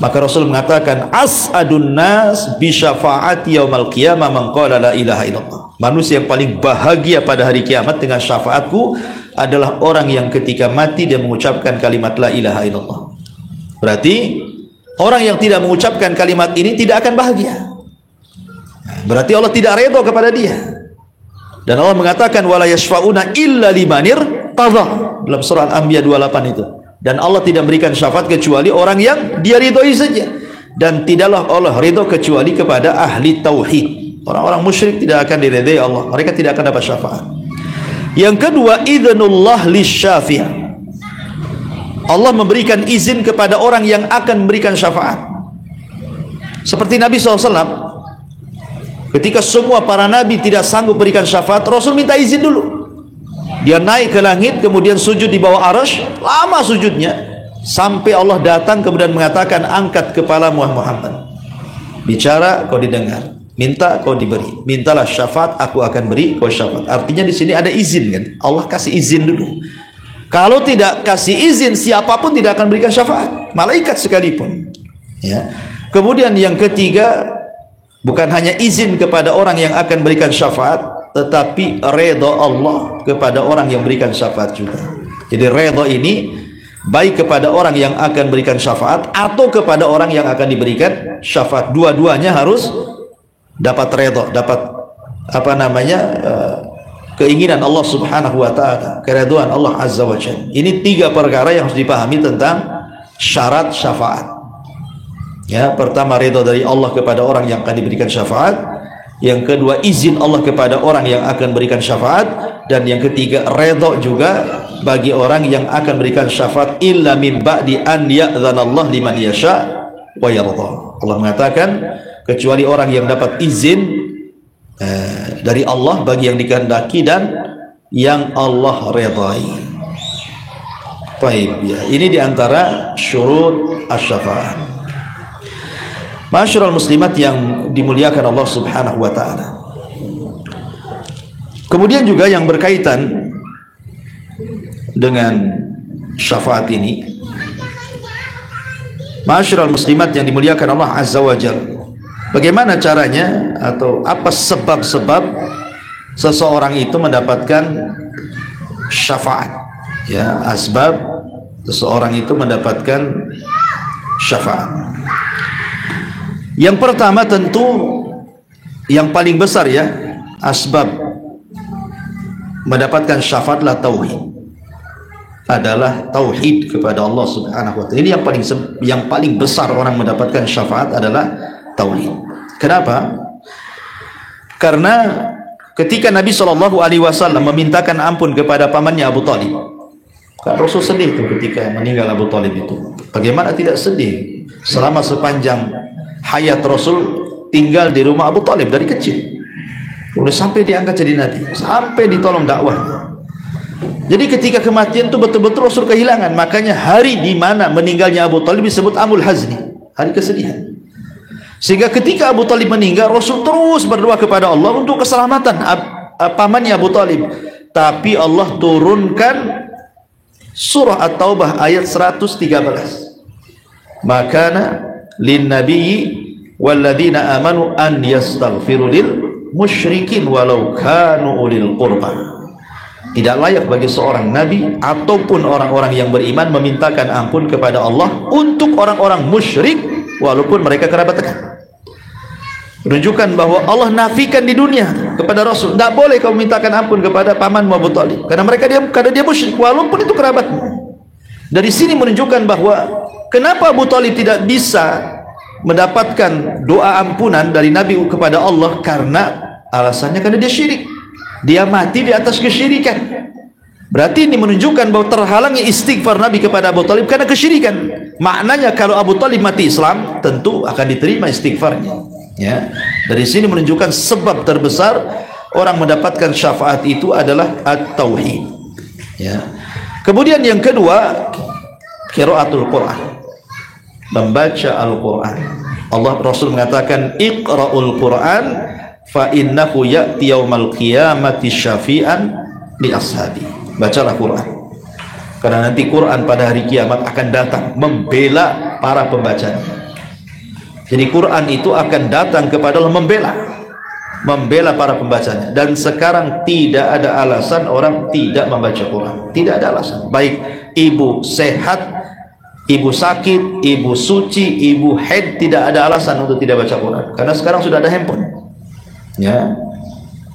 Maka Rasul mengatakan, as'adun nas bi syafaati yaumal qiyamah man qala la ilaha illallah. Manusia yang paling bahagia pada hari kiamat dengan syafaatku adalah orang yang ketika mati dia mengucapkan kalimat la ilaha illallah. Berarti orang yang tidak mengucapkan kalimat ini tidak akan bahagia. Berarti Allah tidak redha kepada dia. Dan Allah mengatakan wala yashfauna illa limanir tadha dalam surah Al-Anbiya 28 itu. Dan Allah tidak memberikan syafaat kecuali orang yang dia ridhoi saja. Dan tidaklah Allah ridha kecuali kepada ahli tauhid. Orang-orang musyrik tidak akan diridhai Allah, mereka tidak akan dapat syafaat. Yang kedua, idznullah lisyafi', Allah memberikan izin kepada orang yang akan memberikan syafaat. Seperti Nabi SAW, ketika semua para nabi tidak sanggup berikan syafaat, Rasul minta izin dulu. Dia naik ke langit, kemudian sujud di bawah arsy, lama sujudnya, sampai Allah datang kemudian mengatakan, angkat kepalamu Muhammad, bicara kau didengar, minta kau diberi, mintalah syafaat, aku akan beri kau syafaat. Artinya di sini ada izin kan, Allah kasih izin dulu. Kalau tidak kasih izin, siapapun tidak akan berikan syafaat, malaikat sekalipun. Ya. Kemudian yang ketiga, bukan hanya izin kepada orang yang akan berikan syafaat, tetapi redha Allah kepada orang yang berikan syafaat juga. Jadi redha ini baik kepada orang yang akan berikan syafaat atau kepada orang yang akan diberikan syafaat. Dua-duanya harus dapat redha, dapat keinginan Allah Subhanahu wa taala, keridhaan Allah Azza wa Jalla. Ini tiga perkara yang harus dipahami tentang syarat syafaat. Ya, pertama redha dari Allah kepada orang yang akan diberikan syafaat. Yang kedua, izin Allah kepada orang yang akan berikan syafaat. Dan yang ketiga, redha juga bagi orang yang akan berikan syafaat, illa min ba'di an ya'dzanallahu liman yasha wa yarda. Allah mengatakan, kecuali orang yang dapat izin dari Allah bagi yang dikehendaki dan yang Allah redai. Baik, ya. Ini diantara syurut asy-syafaat. Masyarul muslimat yang dimuliakan Allah Subhanahu wa taala. Kemudian juga yang berkaitan dengan syafaat ini, masyarul muslimat yang dimuliakan Allah Azza wa Jalla, bagaimana caranya atau apa sebab-sebab seseorang itu mendapatkan syafaat? Ya, asbab seseorang itu mendapatkan syafaat. Yang pertama tentu yang paling besar ya, asbab mendapatkan syafaatlah tauhid. Adalah tauhid kepada Allah Subhanahu wa taala. Ini yang paling besar orang mendapatkan syafaat adalah tauhid. Kenapa? Karena ketika Nabi SAW memintakan ampun kepada pamannya Abu Talib, kan Rasul sedih itu ketika meninggal Abu Talib itu. Bagaimana tidak sedih selama sepanjang hayat Rasul tinggal di rumah Abu Talib dari kecil, udah sampai diangkat jadi nabi, sampai ditolong dakwah. Jadi ketika kematian itu betul-betul Rasul kehilangan. Makanya hari di mana meninggalnya Abu Talib disebut Amul Hazni, hari kesedihan. Sehingga ketika Abu Talib meninggal, Rasul terus berdoa kepada Allah untuk keselamatan pamannya Abu Talib. Tapi Allah turunkan surah At-Taubah ayat 113. Makana lin nabiyyi walladzina amanu an yastaghfiru lil musyrikin walau kanu ulil qurba. Tidak layak bagi seorang nabi ataupun orang-orang yang beriman memintakan ampun kepada Allah untuk orang-orang musyrik walaupun mereka kerabat dekat. Menunjukkan bahwa Allah nafikan di dunia kepada Rasul, tidak boleh kau mintakan ampun kepada paman Abu Talib karena dia musyrik walaupun itu kerabatmu. Dari sini menunjukkan bahwa kenapa Abu Talib tidak bisa mendapatkan doa ampunan dari Nabi kepada Allah, karena alasannya karena dia syirik. Dia mati di atas kesyirikan. Berarti ini menunjukkan bahwa terhalangnya istighfar Nabi kepada Abu Talib karena kesyirikan. Maknanya kalau Abu Talib mati Islam, tentu akan diterima istighfarnya. Ya. Dari sini menunjukkan sebab terbesar orang mendapatkan syafaat itu adalah at-tauhid. Ya. Kemudian yang kedua, qiraatul Quran, membaca Al-Quran. Allah Rasul mengatakan, Iqra'ul Quran fa innahu ya'ti yaumal qiyamati syafi'an li ashabi. Bacalah Quran, karena nanti Quran pada hari kiamat akan datang membela para pembacanya. Jadi Quran itu akan datang kepada Allah membela para pembacanya. Dan sekarang tidak ada alasan orang tidak membaca Quran. Tidak ada alasan. Baik ibu sehat, ibu sakit, ibu suci, ibu haid, tidak ada alasan untuk tidak baca Quran. Karena sekarang sudah ada handphone. Ya.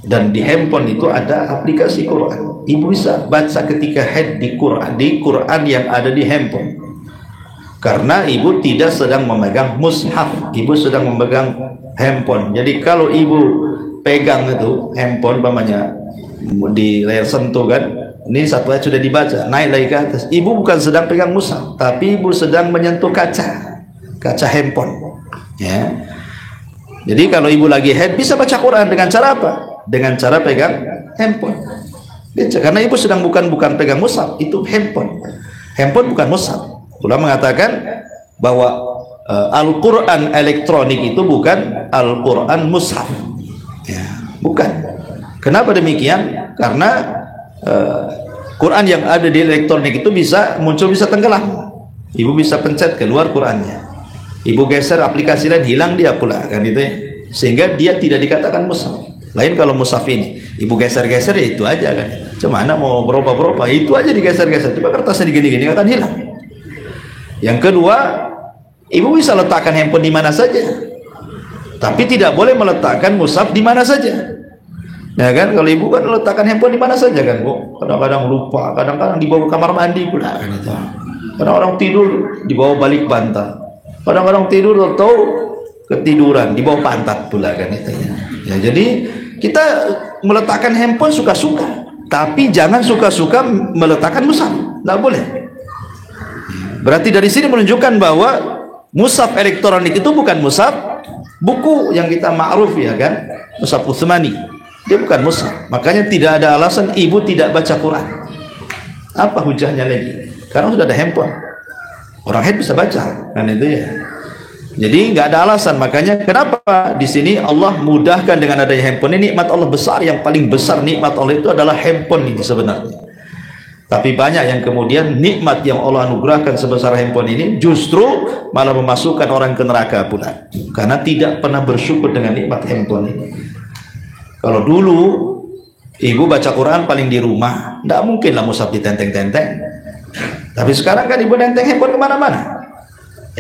Dan di handphone itu ada aplikasi Quran. Ibu bisa baca ketika haid di Quran yang ada di handphone. Karena ibu tidak sedang memegang mushaf, ibu sedang memegang handphone. Jadi kalau ibu pegang itu handphone, umpamanya di layar sentuh kan, ini satu ayat sudah dibaca, naik lagi ke atas. Ibu bukan sedang pegang mushaf, tapi ibu sedang menyentuh kaca handphone. Ya. Jadi kalau ibu lagi haid bisa baca Quran dengan cara apa? Dengan cara pegang handphone. Karena ibu sedang bukan pegang mushaf, itu handphone. Handphone bukan mushaf. Ulama mengatakan bahwa Al-Quran elektronik itu bukan Al-Quran mushaf. Ya, bukan. Kenapa demikian? Karena Quran yang ada di elektronik itu bisa muncul, bisa tenggelam. Ibu bisa pencet keluar Qurannya. Ibu geser aplikasi lain, hilang dia pula, kan itu ya. Sehingga dia tidak dikatakan mushaf. Lain kalau mushaf ini, ibu geser-geser ya itu aja kan. Cuma mau berubah-berubah, itu aja digeser-geser. Coba kertasnya digini-gini akan hilang. Yang kedua, ibu bisa letakkan handphone di mana saja, tapi tidak boleh meletakkan mushaf di mana saja. Ya kan, kalau ibu kan letakkan handphone di mana saja kan, Bu. Kadang-kadang lupa, kadang-kadang dibawa ke kamar mandi pula kan itu. Kadang-kadang tidur dibawa balik bantal. Kadang-kadang tidur atau ketiduran dibawa pantat pula kan itu ya. Ya, jadi kita meletakkan handphone suka-suka, tapi jangan suka-suka meletakkan mushaf. Tidak boleh. Berarti dari sini menunjukkan bahwa mushaf elektronik itu bukan mushaf buku yang kita ma'ruf ya kan, mushaf Utsmani. Dia bukan mushaf. Makanya tidak ada alasan ibu tidak baca Quran. Apa hujahnya lagi? Karena sudah ada handphone. Orang head bisa baca kan itu ya. Jadi nggak ada alasan. Makanya kenapa di sini Allah mudahkan dengan adanya handphone ini, nikmat Allah besar. Yang paling besar nikmat Allah itu adalah handphone ini sebenarnya. Tapi banyak yang kemudian nikmat yang Allah anugerahkan sebesar handphone ini justru malah memasukkan orang ke neraka pula, karena tidak pernah bersyukur dengan nikmat handphone ini. Kalau dulu ibu baca Quran paling di rumah, tidak mungkin lah mushaf ditenteng-tenteng. Tapi sekarang kan ibu nenteng handphone kemana-mana.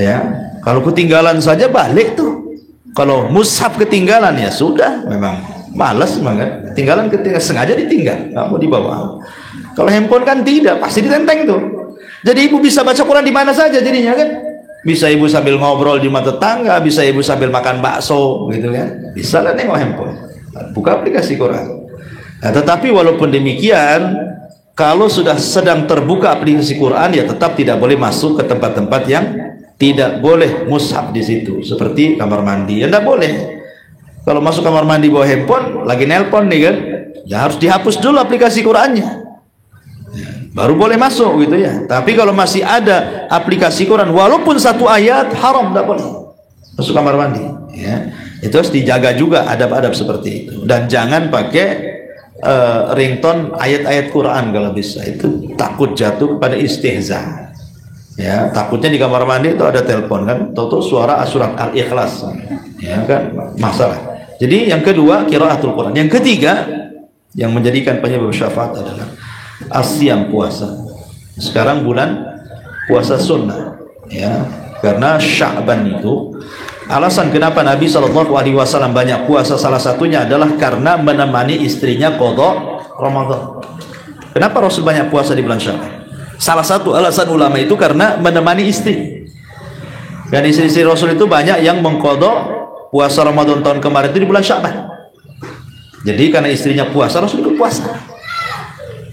Ya, kalau ketinggalan saja balik tuh. Kalau mushaf ketinggalan ya sudah, memang malas banget. Ketinggalan sengaja ditinggal, nggak mau dibawa. Kalau handphone kan tidak, pasti ditenteng tuh. Jadi ibu bisa baca Quran di mana saja jadinya kan. Bisa ibu sambil ngobrol di rumah tetangga, bisa ibu sambil makan bakso gitu kan. Bisa lah nengok handphone, buka aplikasi Quran. Nah, tetapi walaupun demikian, kalau sudah sedang terbuka aplikasi Quran ya tetap tidak boleh masuk ke tempat-tempat yang tidak boleh mushaf di situ, seperti kamar mandi. Ya tidak boleh. Kalau masuk kamar mandi bawa handphone, lagi nelpon nih kan, ya harus dihapus dulu aplikasi Qurannya. Baru boleh masuk gitu ya. Tapi kalau masih ada aplikasi Quran walaupun satu ayat, haram, tidak boleh masuk kamar mandi ya. Itu harus dijaga juga adab-adab seperti itu. Dan jangan pakai ringtone ayat-ayat Quran kalau bisa. Itu takut jatuh kepada istihza ya. Takutnya di kamar mandi itu ada telepon kan, tahu suara surat Al-Ikhlas ya kan, masalah. Jadi yang kedua qiraatul Quran. Yang ketiga yang menjadikan penyebab syafaat adalah asyam, puasa. Sekarang bulan puasa sunnah ya, karena Sya'ban itu alasan kenapa Nabi SAW banyak puasa, salah satunya adalah karena menemani istrinya qada Ramadan. Kenapa Rasul banyak puasa di bulan Sya'ban? Salah satu alasan ulama itu karena menemani istri. Dan istri-istri Rasul itu banyak yang mengqada puasa Ramadan tahun kemarin itu di bulan Sya'ban. Jadi karena istrinya puasa, Rasul ikut puasa.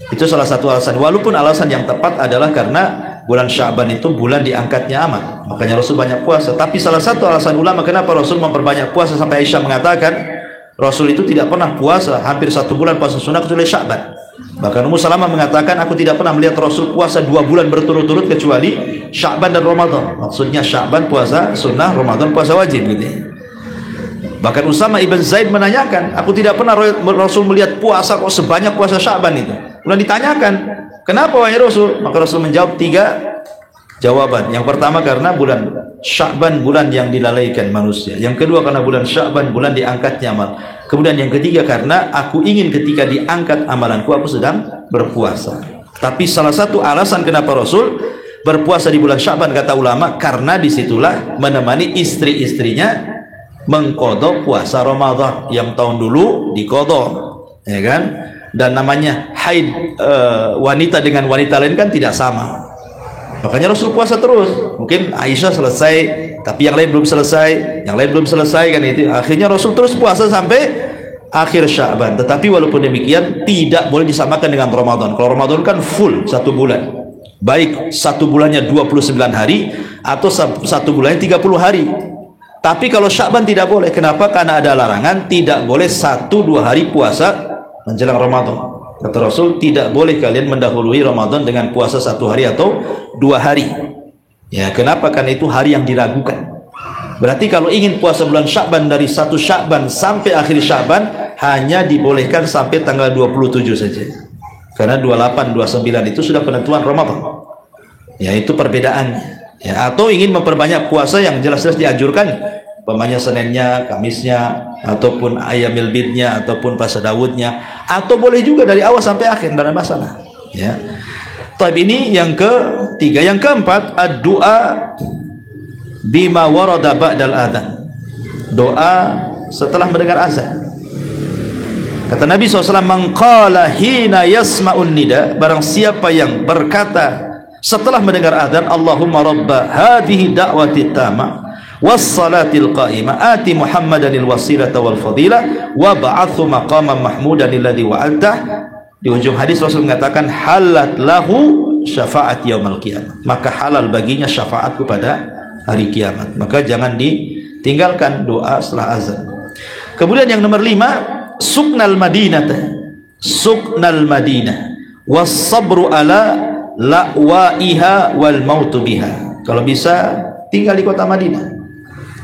Itu salah satu alasan. Walaupun alasan yang tepat adalah karena bulan Sya'ban itu bulan diangkatnya amal, makanya Rasul banyak puasa. Tapi salah satu alasan ulama kenapa Rasul memperbanyak puasa, sampai Aisyah mengatakan Rasul itu tidak pernah puasa hampir 1 bulan puasa sunnah kecuali Sya'ban. Bahkan Ummu Salamah mengatakan, aku tidak pernah melihat Rasul puasa 2 bulan berturut-turut kecuali Sya'ban dan Ramadan. Maksudnya Sya'ban puasa sunnah, Ramadan puasa wajib gitu. Bahkan Usama ibn Zaid menanyakan, aku tidak pernah Rasul melihat puasa kok sebanyak puasa Sya'ban itu. Kemudian ditanyakan, kenapa wahai Rasul? Maka Rasul menjawab 3 jawaban. Yang pertama karena bulan Sya'ban bulan yang dilalaikan manusia. Yang kedua karena bulan Sya'ban bulan diangkatnya amal. Kemudian yang ketiga karena aku ingin ketika diangkat amalanku aku sedang berpuasa. Tapi salah satu alasan kenapa Rasul berpuasa di bulan Sya'ban kata ulama, karena disitulah menemani istri-istrinya mengqadha puasa Ramadan yang tahun dulu diqadha, ya kan? Dan namanya haid wanita dengan wanita lain kan tidak sama. Makanya Rasul puasa terus. Mungkin Aisyah selesai, tapi yang lain belum selesai, yang lain belum selesai kan itu. Akhirnya Rasul terus puasa sampai akhir Sya'ban. Tetapi walaupun demikian tidak boleh disamakan dengan Ramadan. Kalau Ramadan kan full 1 bulan. Baik 1 bulannya 29 hari atau 1 bulannya 30 hari. Tapi kalau Sya'ban tidak boleh. Kenapa? Karena ada larangan tidak boleh 1-2 hari puasa menjelang Ramadan. Kata Rasul, tidak boleh kalian mendahului Ramadan dengan puasa 1 hari atau 2 hari. Ya, kenapa? Karena itu hari yang diragukan. Berarti kalau ingin puasa bulan Sya'ban dari 1 Sya'ban sampai akhir Sya'ban hanya dibolehkan sampai tanggal 27 saja. Karena 28, 29 itu sudah penentuan Ramadan. Ya, itu perbedaannya. Ya, atau ingin memperbanyak puasa yang jelas-jelas dianjurkan, umpamanya Seninnya, Kamisnya, ataupun Ayyamil Bidnya, ataupun Puasa Dawudnya, atau boleh juga dari awal sampai akhir, tidak ada masalah. Ya. Tapi ini yang ketiga. Yang keempat, ad-du'a bima warada ba'dal adzan. Doa setelah mendengar azan. Kata Nabi SAW, man qala hina yasma'un nida, barang siapa yang berkata setelah mendengar adzan, Allahumma rabba hadhihi da'wati tamma wassalatil qa'imah ati Muhammadanil wasilata wal fadilah wa ba'athu maqaman mahmudan alladhi wa'altah. Di ujung hadis Rasul mengatakan, halat lahu syafaat yaumil qiyamah, maka halal baginya syafaatku pada hari kiamat. Maka jangan ditinggalkan doa setelah azan. Kemudian yang nomor 5, suknal madinah, suknal madinah was sabru ala la'waiha wal mautu biha. Kalau bisa tinggal di kota Madinah,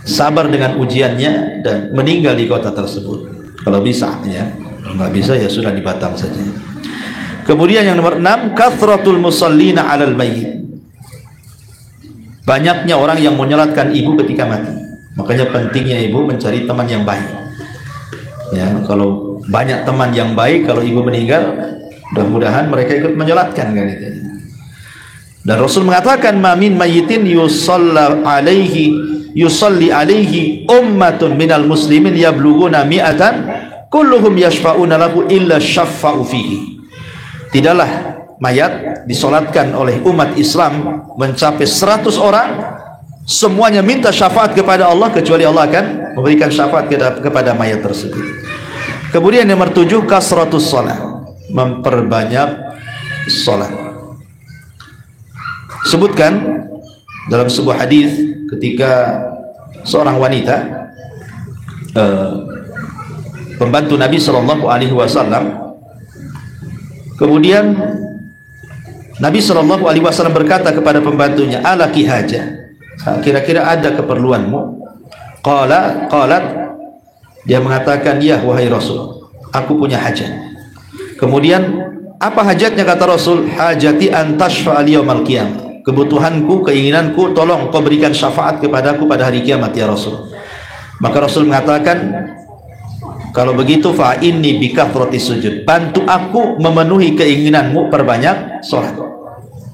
sabar dengan ujiannya dan meninggal di kota tersebut kalau bisa, ya. Kalau nggak bisa ya sudah di Batam saja. Kemudian yang nomor 6, kathratul musallina 'alal mayyit, banyaknya orang yang menyolatkan ibu ketika mati. Makanya pentingnya ibu mencari teman yang baik, ya. Kalau banyak teman yang baik, kalau ibu meninggal mudah-mudahan mereka ikut menyolatkan, kan itu. Dan Rasul mengatakan, ma min mayyitin yusalli alaihi ummatun minal muslimin yablughuna mi'atan kulluhum yashfa'una lahu illa syaffa'u fihi. Tidaklah mayat disolatkan oleh umat Islam mencapai 100 orang, semuanya minta syafaat kepada Allah, kecuali Allah akan memberikan syafaat kepada mayat tersebut. Kemudian nomor 7, kasratus shalah, memperbanyak salat. Sebutkan dalam sebuah hadis ketika seorang wanita pembantu Nabi Shallallahu Alaihi Wasallam, kemudian Nabi Shallallahu Alaihi Wasallam berkata kepada pembantunya, alaki hajah, kira-kira ada keperluanmu? Qalat, dia mengatakan, ya wahai Rasul, aku punya hajat. Kemudian apa hajatnya? Kata Rasul, hajati an tashfa'a liyaumal qiyamah, kebutuhanku, keinginanku, tolong kau berikan syafaat kepadaku pada hari kiamat ya Rasul. Maka Rasul mengatakan, kalau begitu fa inni bikathrati sujud, bantu aku memenuhi keinginanmu, perbanyak salat.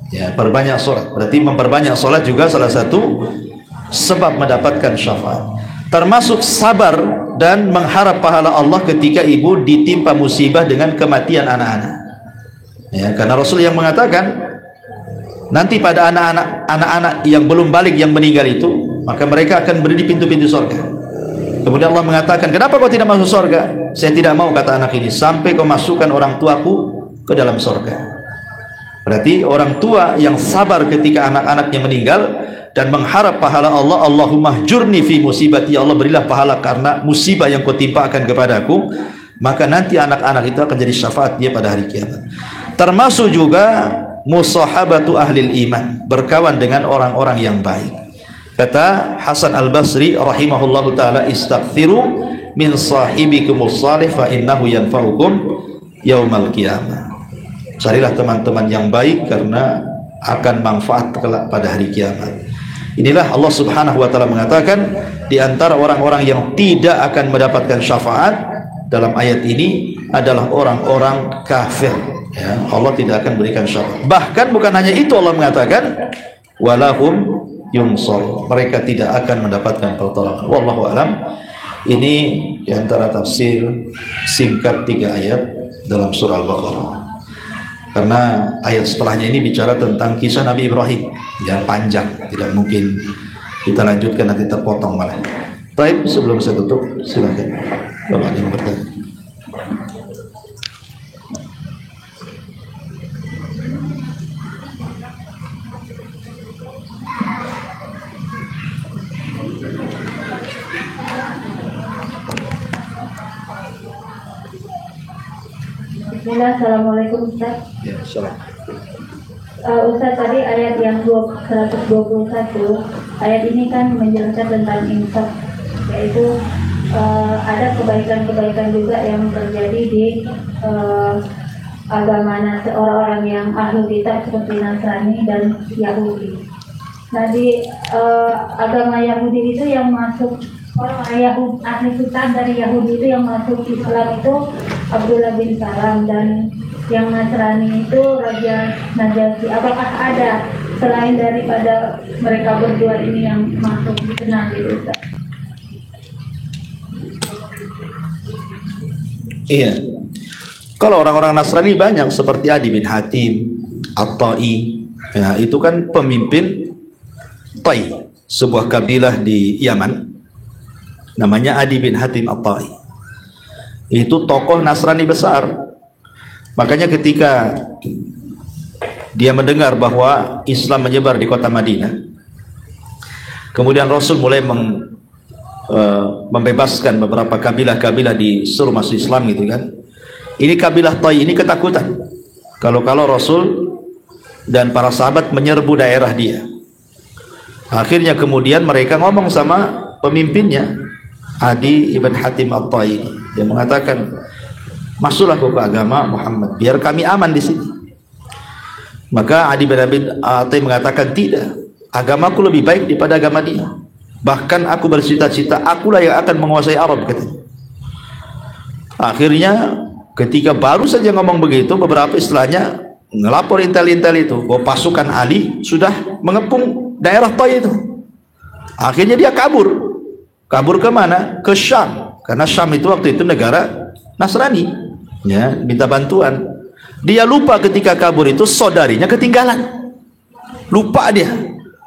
Ya, perbanyak salat. Berarti memperbanyak salat juga salah satu sebab mendapatkan syafaat. Termasuk sabar dan mengharap pahala Allah ketika ibu ditimpa musibah dengan kematian anak-anak. Ya, karena Rasul yang mengatakan, nanti pada anak-anak yang belum balik yang meninggal itu, maka mereka akan berdiri di pintu-pintu surga. Kemudian Allah mengatakan, kenapa kau tidak masuk surga? Saya tidak mau, kata anak ini, sampai kau masukkan orang tuaku ke dalam surga. Berarti orang tua yang sabar ketika anak-anaknya meninggal dan mengharap pahala Allah, Allahumma jurni fi musibati, ya Allah berilah pahala karena musibah yang kau timpakan kepadaku, maka nanti anak-anak itu akan jadi syafaat dia pada hari kiamat. Termasuk juga musahabatu ahlil iman, berkawan dengan orang-orang yang baik. Kata Hasan Al-Basri rahimahullahu ta'ala, istaghfiru min sahibikumus salih fa innahu yanfa'ukum yaumal qiyamah. Carilah teman-teman yang baik karena akan manfaat kelak pada hari kiamat. Inilah Allah Subhanahu wa ta'ala mengatakan, di antara orang-orang yang tidak akan mendapatkan syafaat dalam ayat ini adalah orang-orang kafir. Ya, Allah tidak akan berikan syafaat. Bahkan bukan hanya itu, Allah mengatakan walahum yunsor, mereka tidak akan mendapatkan pertolongan. Wallahu alam. Ini di antara tafsir singkat 3 ayat dalam surah Al-Baqarah. Karena ayat setelahnya ini bicara tentang kisah Nabi Ibrahim yang panjang, tidak mungkin kita lanjutkan, nanti terpotong malah. Baik, sebelum saya tutup, silakan Bapak yang bertanya. Bismillah, Assalamualaikum Ustaz. Ya, salam. Ustaz, tadi ayat yang 121, ayat ini kan menjelaskan tentang infak, yaitu ada kebaikan-kebaikan juga yang terjadi di agama orang-orang yang ahli kitab seperti Nasrani dan Yahudi. Nah, di agama Yahudi itu yang masuk, orang Yahudi ahli kitab dari Yahudi itu yang masuk Islam itu Abdullah bin Salam, dan yang Nasrani itu Raja Najasyi. Apakah ada selain daripada mereka berdua ini yang masuk dikenal gitu, Ustaz? Iya. Kalau orang-orang Nasrani banyak seperti Adi bin Hatim, At-Tai. Ya, itu kan pemimpin Tai, sebuah kabilah di Yaman. Namanya Adi bin Hatim At-Tai. Itu tokoh Nasrani besar. Makanya ketika dia mendengar bahwa Islam menyebar di kota Madinah, kemudian Rasul mulai membebaskan beberapa kabilah-kabilah di seluruh masuk Islam gitu kan. Ini kabilah Tai ini ketakutan kalau Rasul dan para sahabat menyerbu daerah dia. Akhirnya kemudian mereka ngomong sama pemimpinnya, Adi ibn Hatim At-Tai. Dia mengatakan, masuklah ke agama Muhammad biar kami aman di sini. Maka Adi bin Hatim mengatakan, tidak, agamaku lebih baik daripada agama dia. Bahkan aku bercita-cita akulah yang akan menguasai Arab, katanya. Akhirnya ketika baru saja ngomong begitu, beberapa istilahnya ngelapor intel-intel itu bahwa pasukan Ali sudah mengepung daerah Tai itu. Akhirnya dia kabur ke mana? Ke Syam, karena Syam itu waktu itu negara Nasrani, ya, minta bantuan. Dia lupa ketika kabur itu saudarinya ketinggalan, lupa dia.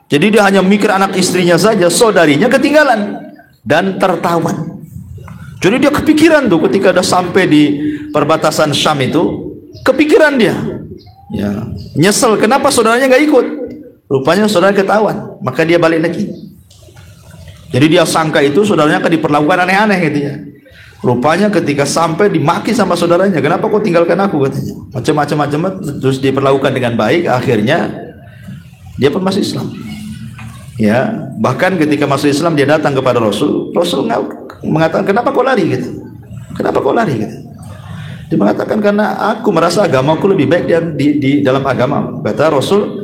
Jadi dia hanya mikir anak istrinya saja, saudarinya ketinggalan dan tertawan. Jadi dia kepikiran tuh ketika udah sampai di perbatasan Syam itu, kepikiran dia, ya, nyesel kenapa saudaranya nggak ikut. Rupanya saudara ketahuan, maka dia balik lagi. Jadi dia sangka itu saudaranya akan diperlakukan aneh-aneh gitu ya. Rupanya ketika sampai dimaki sama saudaranya, kenapa kau tinggalkan aku, katanya. Macam-macam, terus diperlakukan dengan baik. Akhirnya dia pun masuk Islam. Ya, bahkan ketika masuk Islam dia datang kepada Rasul. Rasul mengatakan, kenapa kau lari gitu? Kenapa kau lari gitu? Dia mengatakan, karena aku merasa agamaku lebih baik di dalam agama, kata Rasul.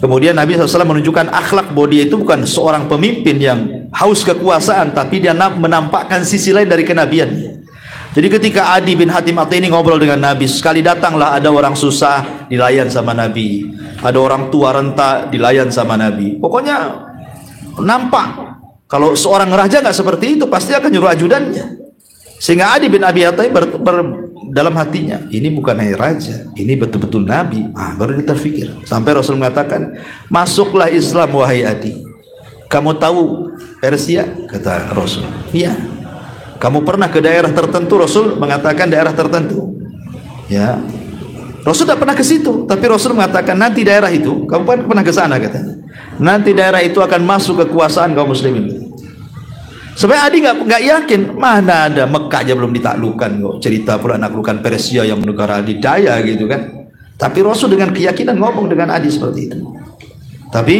Kemudian Nabi SAW menunjukkan akhlak bahwa dia itu bukan seorang pemimpin yang haus kekuasaan, tapi dia menampakkan sisi lain dari kenabiannya. Jadi ketika Adi bin Hatim At-Tai ini ngobrol dengan Nabi, sekali datanglah ada orang susah dilayan sama Nabi, ada orang tua renta dilayan sama Nabi. Pokoknya nampak kalau seorang raja nggak seperti itu pasti akan nyuruh ajudannya. Sehingga Adi bin Abi Hatim dalam hatinya, ini bukan hanya raja, ini betul-betul Nabi. Baru dia terfikir. Sampai Rasul mengatakan, masuklah Islam wahai Adi. Kamu tahu Persia? Kata Rasul. Iya. Kamu pernah ke daerah tertentu? Rasul mengatakan daerah tertentu. Ya. Rasul tidak pernah ke situ, tapi Rasul mengatakan nanti daerah itu, kamu pernah ke sana, katanya. Nanti daerah itu akan masuk kekuasaan kaum muslimin. Sebenarnya Adi nggak yakin, mana ada Mekah aja belum ditaklukkan kok, cerita pula naklukan Persia yang negara adidaya gitu kan. Tapi Rasul dengan keyakinan ngomong dengan Adi seperti itu. Tapi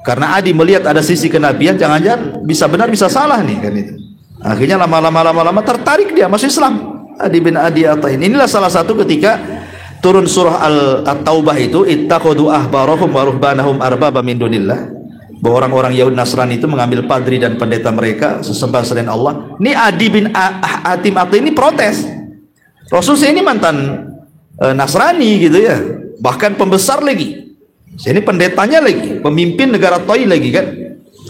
karena Adi melihat ada sisi kenabian, jangan-jangan bisa benar bisa salah nih kan itu. Akhirnya lama-lama tertarik dia masuk Islam. Adi bin Adi At-Tai. Inilah salah satu ketika turun surah At-Taubah itu, ittakhadhu ahbarahum wa ruhbanahum arbaba min dunillah. Bahwa orang-orang Yahudi Nasrani itu mengambil padri dan pendeta mereka sesembah selain Allah. Ini Adi bin Hatim At-Tai ini protes. Rasul saya ini mantan Nasrani gitu ya, bahkan pembesar lagi. Saya ini pendetanya lagi, pemimpin negara Tai lagi kan.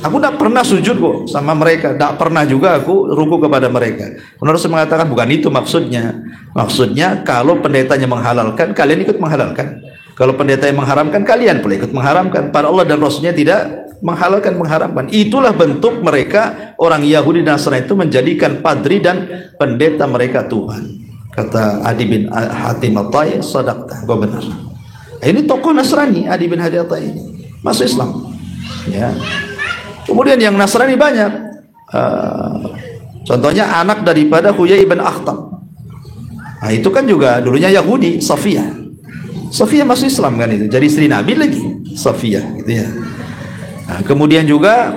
Aku tidak pernah sujud kok sama mereka, tidak pernah juga aku ruku kepada mereka. Rasul mengatakan bukan itu maksudnya. Maksudnya kalau pendetanya menghalalkan, kalian ikut menghalalkan. Kalau pendeta yang mengharamkan, kalian pula ikut mengharamkan. Pada Allah dan Rasulnya tidak mengharamkan. Itulah bentuk mereka orang Yahudi dan Nasrani itu menjadikan padri dan pendeta mereka Tuhan. Kata Adi bin Hatim At-Tai, sadaqta, kau benar. Ini tokoh Nasrani, Adi bin Hatim At-Tai ini masuk Islam. Ya. Kemudian yang Nasrani banyak. Contohnya anak daripada Huyai bin Akhtab. Nah, itu kan juga dulunya Yahudi, Safiyah. Safiyah masuk Islam kan itu, jadi istri Nabi lagi, Safiyah gitu ya. Nah, kemudian juga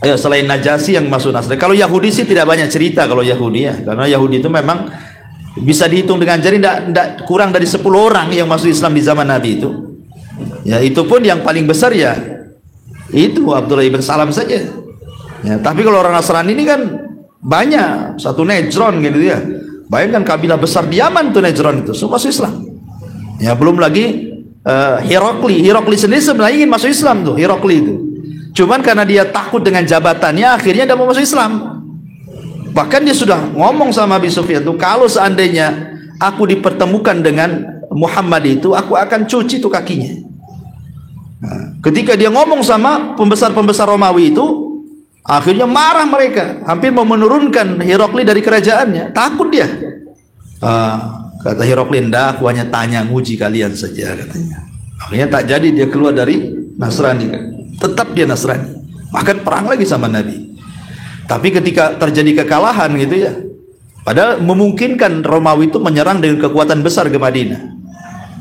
selain Najasyi yang masuk Nasrani. Kalau Yahudi sih tidak banyak cerita kalau Yahudi ya, karena Yahudi itu memang bisa dihitung dengan jari, tidak kurang dari 10 orang yang masuk Islam di zaman Nabi itu. Ya, itu pun yang paling besar ya itu Abdullah ibn Salam saja. Ya, tapi kalau orang Nasrani ini kan banyak, satu Nejron gitu ya. Bayangkan kabilah besar di Yaman tuh Nejron itu semua masuk Islam. Ya, belum lagi Herakli sendiri sebenarnya ingin masuk Islam tuh, Herakli itu. Cuman karena dia takut dengan jabatannya, akhirnya dia mau masuk Islam. Bahkan dia sudah ngomong sama Abi Sufyan tuh, kalau seandainya aku dipertemukan dengan Muhammad itu, aku akan cuci tuh kakinya. Nah, ketika dia ngomong sama pembesar-pembesar Romawi itu, akhirnya marah mereka, hampir mau menurunkan Herakli dari kerajaannya. Takut dia. Kata Herakli, "Ndak, aku hanya tanya, nguji kalian saja," katanya. Akhirnya tak jadi dia keluar dari Nasrani kan. Tetap dia Nasrani. Bahkan perang lagi sama Nabi. Tapi ketika terjadi kekalahan gitu ya, padahal memungkinkan Romawi itu menyerang dengan kekuatan besar ke Madinah.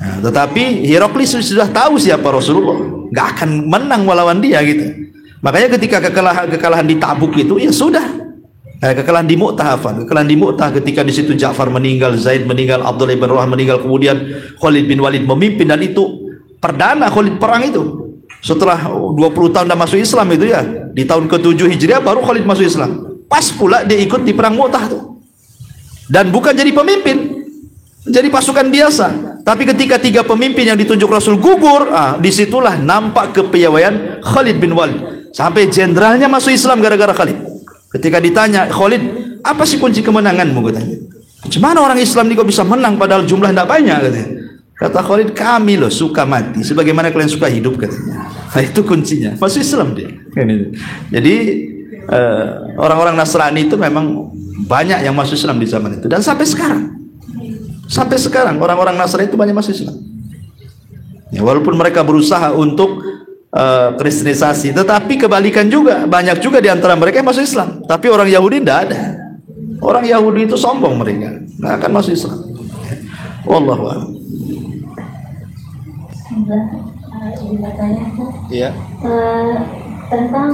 Nah, tetapi Herakli sudah tahu siapa Rasulullah, nggak akan menang melawan dia gitu. Makanya ketika kekalahan di Tabuk itu ya sudah, kekalahan di Mu'tah, ketika di situ Ja'far meninggal, Zaid meninggal, Abdullah bin Rawah meninggal, kemudian Khalid bin Walid memimpin, dan itu perdana Khalid perang itu. Setelah 20 tahun dah masuk Islam itu ya, di tahun ke-7 Hijriah baru Khalid masuk Islam. Pas pula dia ikut di perang Mu'tah tuh. Dan bukan jadi pemimpin, jadi pasukan biasa. Tapi ketika 3 pemimpin yang ditunjuk Rasul gugur, disitulah nampak kepiawaian Khalid bin Walid. Sampai jenderalnya masuk Islam gara-gara Khalid. Ketika ditanya, "Khalid, apa sih kunci kemenanganmu?" katanya. "Gimana orang Islam ini kok bisa menang padahal jumlah tidak banyak?" katanya. Kata Khalid, "Kami loh suka mati sebagaimana kalian suka hidup," katanya. Nah, itu kuncinya, masuk Islam dia. Jadi orang-orang Nasrani itu memang banyak yang masuk Islam di zaman itu, dan sampai sekarang orang-orang Nasrani itu banyak masuk Islam. Ya, walaupun mereka berusaha untuk kristenisasi, tetapi kebalikan juga, banyak juga di antara mereka yang masuk Islam. Tapi orang Yahudi tidak ada. Orang Yahudi itu sombong, mereka nggak akan masuk Islam. Wallahu a'lam. Iya. Tentang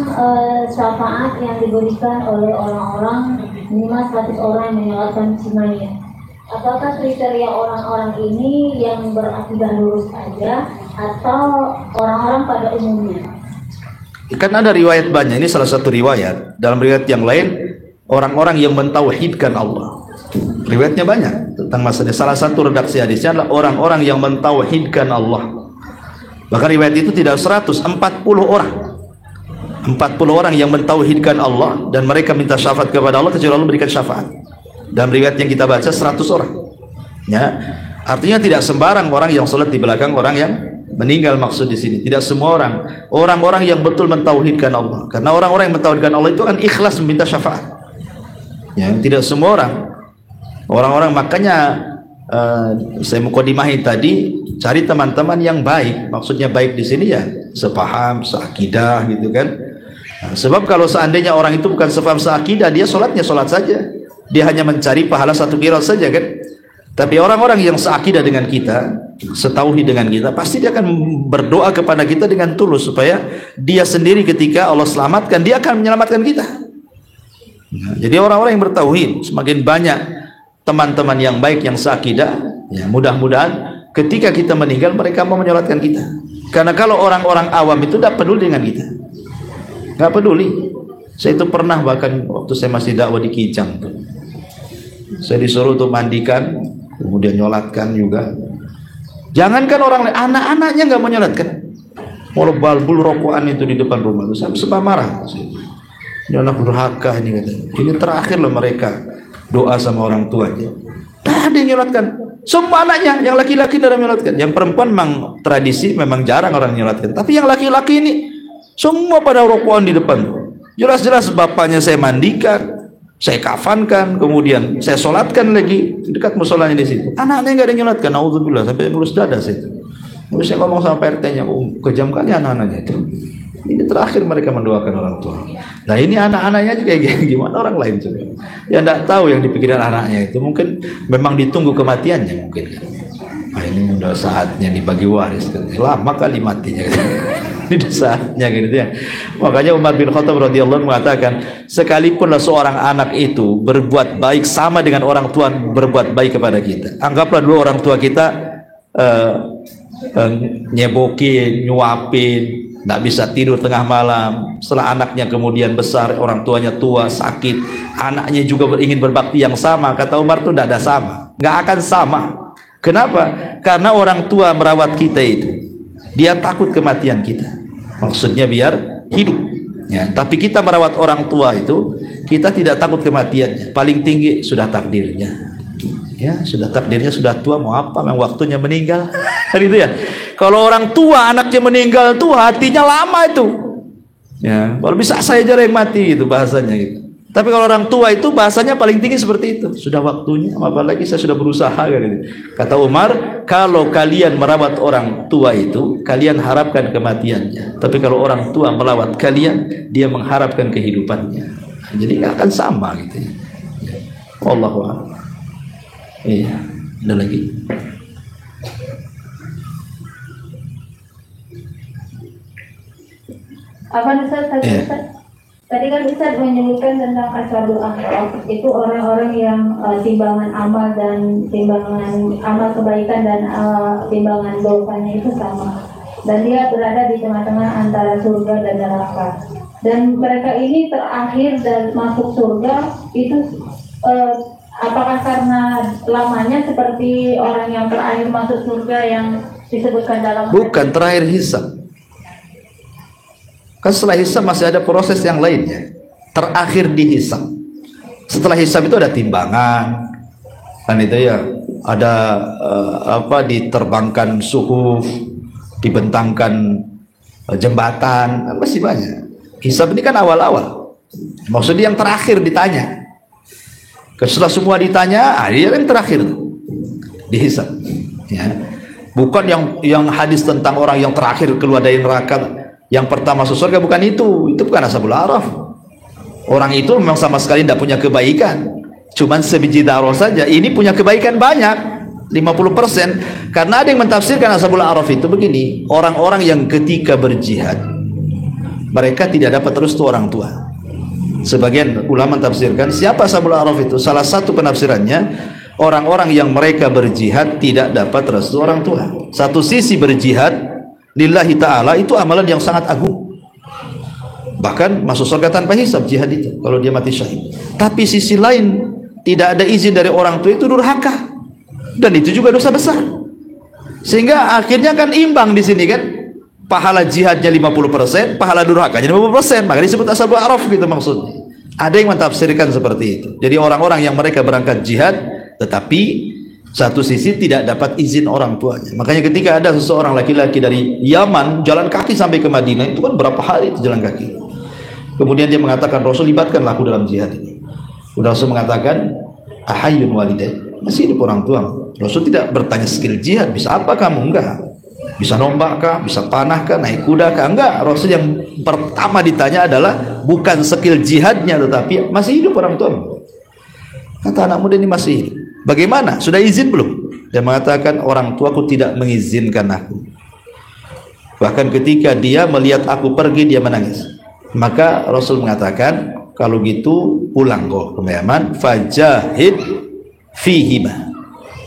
syafaat yang diberikan oleh orang-orang minimal 100 orang yang menyolatkan mayit. Apakah kriteria orang-orang ini yang berakidah lurus saja atau orang-orang pada umumnya? Kan ada riwayat banyak, ini salah satu riwayat. Dalam riwayat yang lain, orang-orang yang mentauhidkan Allah. Riwayatnya banyak tentang masalah. Salah satu redaksi hadisnya adalah orang-orang yang mentauhidkan Allah. Bahkan riwayat itu tidak 100, 40 orang. 40 orang yang mentauhidkan Allah, dan mereka minta syafaat kepada Allah kecuali Allah berikan syafaat. Dalam riwayat yang kita baca 100 orang. Ya, artinya tidak sembarang orang yang sholat di belakang orang yang meninggal, maksud di sini. Tidak semua orang. Orang-orang yang betul mentauhidkan Allah. Karena orang-orang yang mentauhidkan Allah itu kan ikhlas meminta syafaat. Ya, tidak semua orang. Orang-orang, makanya saya mukadimahi tadi, cari teman-teman yang baik. Maksudnya baik di sini ya sepaham, seakidah gitu kan. Nah, sebab kalau seandainya orang itu bukan sepaham, seakidah, dia sholatnya sholat saja. Dia hanya mencari pahala 1 qiraat saja kan. Tapi orang-orang yang seakidah dengan kita, setauhid dengan kita, pasti dia akan berdoa kepada kita dengan tulus supaya dia sendiri ketika Allah selamatkan, dia akan menyelamatkan kita. Nah, jadi orang-orang yang bertauhid, semakin banyak teman-teman yang baik yang seakidah, ya mudah-mudahan ketika kita meninggal mereka mau menyolatkan kita. Karena kalau orang-orang awam itu tidak peduli dengan kita, nggak peduli. Saya itu pernah, bahkan waktu saya masih dakwah di Kijang tuh, saya disuruh untuk mandikan, kemudian nyolatkan juga. Jangankan orang lain, anak-anaknya nggak mau nyolatkan. Mau balbul rokokan itu di depan rumah, saya sempat marah. Ini anak durhaka ini katanya. Ini terakhir loh mereka doa sama orang tuanya. Tak ada yang nyolatkan. Semua anaknya, yang laki-laki tidak nyolatkan. Yang perempuan memang tradisi, memang jarang orang nyolatkan. Tapi yang laki-laki ini semua pada rokokan di depan. Jelas-jelas bapaknya saya mandikan, saya kafankan, kemudian saya solatkan lagi dekat musolanya di situ. Anaknya nggak ada yang nyolatkan. Auzubillah, sampai ngurus dada saya itu. Terus saya ngomong sama PRT-nya, kejam kali anak-anaknya itu. Ini terakhir mereka mendoakan orang tua. Nah ini anak-anaknya juga gimana orang lain juga. Ya tidak tahu yang dipikirin anaknya itu. Mungkin memang ditunggu kematiannya mungkin. Nah ini udah saatnya dibagi waris. Lama kali matinya. Ini udah saatnya gitu ya. Makanya Umar bin Khattab radhiyallahu mengatakan, sekalipun seorang anak itu berbuat baik sama dengan orang tua berbuat baik kepada kita. Anggaplah dulu orang tua kita nyebokin, nyuapin, nggak bisa tidur tengah malam. Setelah anaknya kemudian besar, orang tuanya tua, sakit, anaknya juga ingin berbakti yang sama. Kata Umar tuh tidak ada sama, nggak akan sama. Kenapa? Karena orang tua merawat kita itu, dia takut kematian kita, maksudnya biar hidup ya. Tapi kita merawat orang tua itu, kita tidak takut kematiannya. Paling tinggi sudah takdirnya ya, sudah takdirnya, sudah tua, mau apa, memang waktunya meninggal. Gitu ya. Kalau orang tua anaknya meninggal tuh hatinya lama itu ya, kalau bisa saya aja yang mati gitu bahasanya gitu. Tapi kalau orang tua itu bahasanya paling tinggi seperti itu, sudah waktunya, apalagi saya sudah berusaha gitu. Kata Umar, kalau kalian merawat orang tua itu, kalian harapkan kematiannya. Tapi kalau orang tua merawat kalian, dia mengharapkan kehidupannya. Jadi nggak akan sama gitu ya. Wallahu a'lam. Iya, ada lagi. Apa Ustaz? Tadi kan Ustaz menyebutkan tentang ashabul a'raf, itu orang-orang yang timbangan amal dan timbangan amal kebaikan dan timbangan dosanya itu sama, dan dia berada di tengah-tengah antara surga dan neraka. Dan mereka ini terakhir dan masuk surga itu apakah karena lamanya seperti orang yang terakhir masuk surga yang disebutkan dalam? Bukan, terakhir hisab. Kan setelah hisab masih ada proses yang lainnya. Terakhir di hisab. Setelah hisab itu ada timbangan, kan itu ya. Ada diterbangkan suhuf, dibentangkan jembatan, masih banyak. Hisab ini kan awal-awal. Maksudnya yang terakhir ditanya. Setelah semua ditanya, dia yang terakhir dihisab. Ya. Bukan yang hadis tentang orang yang terakhir keluar dari neraka. Yang pertama masuk surga, bukan itu bukan ashabul a'raf. Orang itu memang sama sekali tidak punya kebaikan, cuman sebiji darah saja. Ini punya kebaikan banyak, 50%. Karena ada yang mentafsirkan ashabul a'raf itu begini, orang-orang yang ketika berjihad mereka tidak dapat restu orang tua. Sebagian ulama tafsirkan siapa ashabul a'raf itu, salah satu penafsirannya orang-orang yang mereka berjihad tidak dapat restu orang tua. Satu sisi berjihad lillahi ta'ala itu amalan yang sangat agung, bahkan masuk surga tanpa hisab jihad itu kalau dia mati syahid. Tapi sisi lain tidak ada izin dari orang tua itu durhaka, dan itu juga dosa besar. Sehingga akhirnya kan imbang di sini kan, pahala jihadnya 50%, pahala durhakanya 50%, maka disebut ashabul a'raf gitu maksudnya. Ada yang mentafsirkan seperti itu. Jadi orang-orang yang mereka berangkat jihad tetapi satu sisi tidak dapat izin orang tuanya. Makanya ketika ada seseorang laki-laki dari Yaman jalan kaki sampai ke Madinah, itu kan berapa hari itu jalan kaki. Kemudian dia mengatakan, Rasul libatkanlah aku dalam jihad ini. Rasul mengatakan, ahayyun walidain, masih hidup orang tua. Rasul tidak bertanya skill jihad, bisa apa kamu? Enggak. Bisa nombak kah? Bisa panah kah? Naik kuda kah? Enggak. Rasul yang pertama ditanya adalah bukan skill jihadnya, tetapi masih hidup orang tua. Kata anak muda ini masih hidup. Bagaimana? Sudah izin belum? Dia mengatakan, orang tuaku tidak mengizinkan aku. Bahkan ketika dia melihat aku pergi, dia menangis. Maka Rasul mengatakan, kalau gitu pulang kau ke Yaman, fajahid fihima.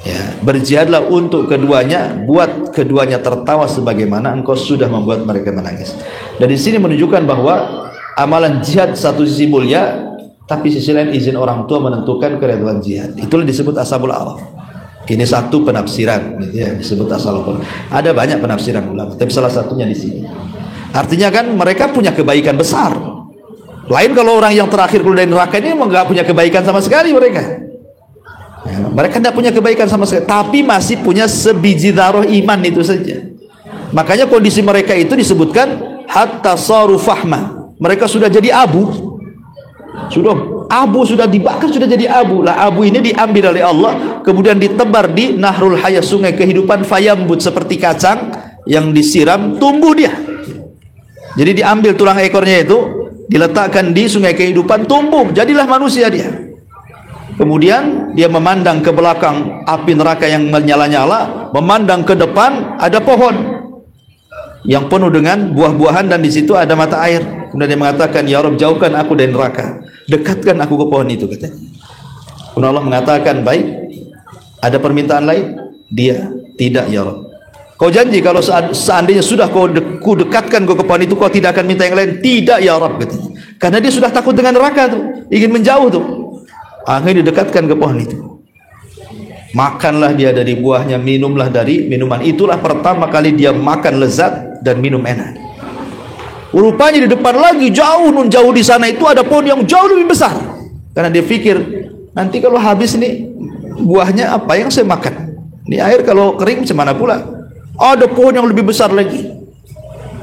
Ya, berjihadlah untuk keduanya, buat keduanya tertawa sebagaimana engkau sudah membuat mereka menangis. Dan di sini menunjukkan bahwa amalan jihad satu sisi mulia, tapi sisi lain izin orang tua menentukan keridhaan jihad. Itulah disebut ashabul a'raf. Ini satu penafsiran gitu ya, disebut ashabul a'raf. Ada banyak penafsiran ulama, tapi salah satunya di sini. Artinya kan mereka punya kebaikan besar. Lain kalau orang yang terakhir keluar dari neraka ini enggak punya kebaikan sama sekali mereka. Ya, mereka tidak punya kebaikan sama sekali, tapi masih punya sebiji darah iman itu saja. Makanya kondisi mereka itu disebutkan hatta saru fahma. Mereka sudah jadi abu. Sudah dibakar, sudah jadi abu. Lah abu ini diambil oleh Allah, kemudian ditebar di nahrul hayat, sungai kehidupan, fayambut, seperti kacang yang disiram tumbuh dia. Jadi diambil tulang ekornya itu, diletakkan di sungai kehidupan, tumbuh, jadilah manusia dia. Kemudian dia memandang ke belakang api neraka yang menyala-nyala, memandang ke depan ada pohon yang penuh dengan buah-buahan dan di situ ada mata air. Kemudian dia mengatakan, ya Rabb, jauhkan aku dari neraka, dekatkan aku ke pohon itu, katanya. Kemudian Allah mengatakan, baik, ada permintaan lain? Dia, tidak ya Rabb. Kau janji kalau seandainya sudah ku dekatkan kau ke pohon itu, kau tidak akan minta yang lain? Tidak ya Rabb, katanya. Karena dia sudah takut dengan neraka tuh, ingin menjauh tuh. Akhirnya didekatkan ke pohon itu. Makanlah dia dari buahnya, minumlah dari minuman. Itulah pertama kali dia makan lezat dan minum enak. Rupanya di depan lagi, jauh di sana itu ada pohon yang jauh lebih besar. Karena dia pikir, nanti kalau habis nih buahnya apa yang saya makan? Ini air kalau kering macam mana pula? Ada pohon yang lebih besar lagi.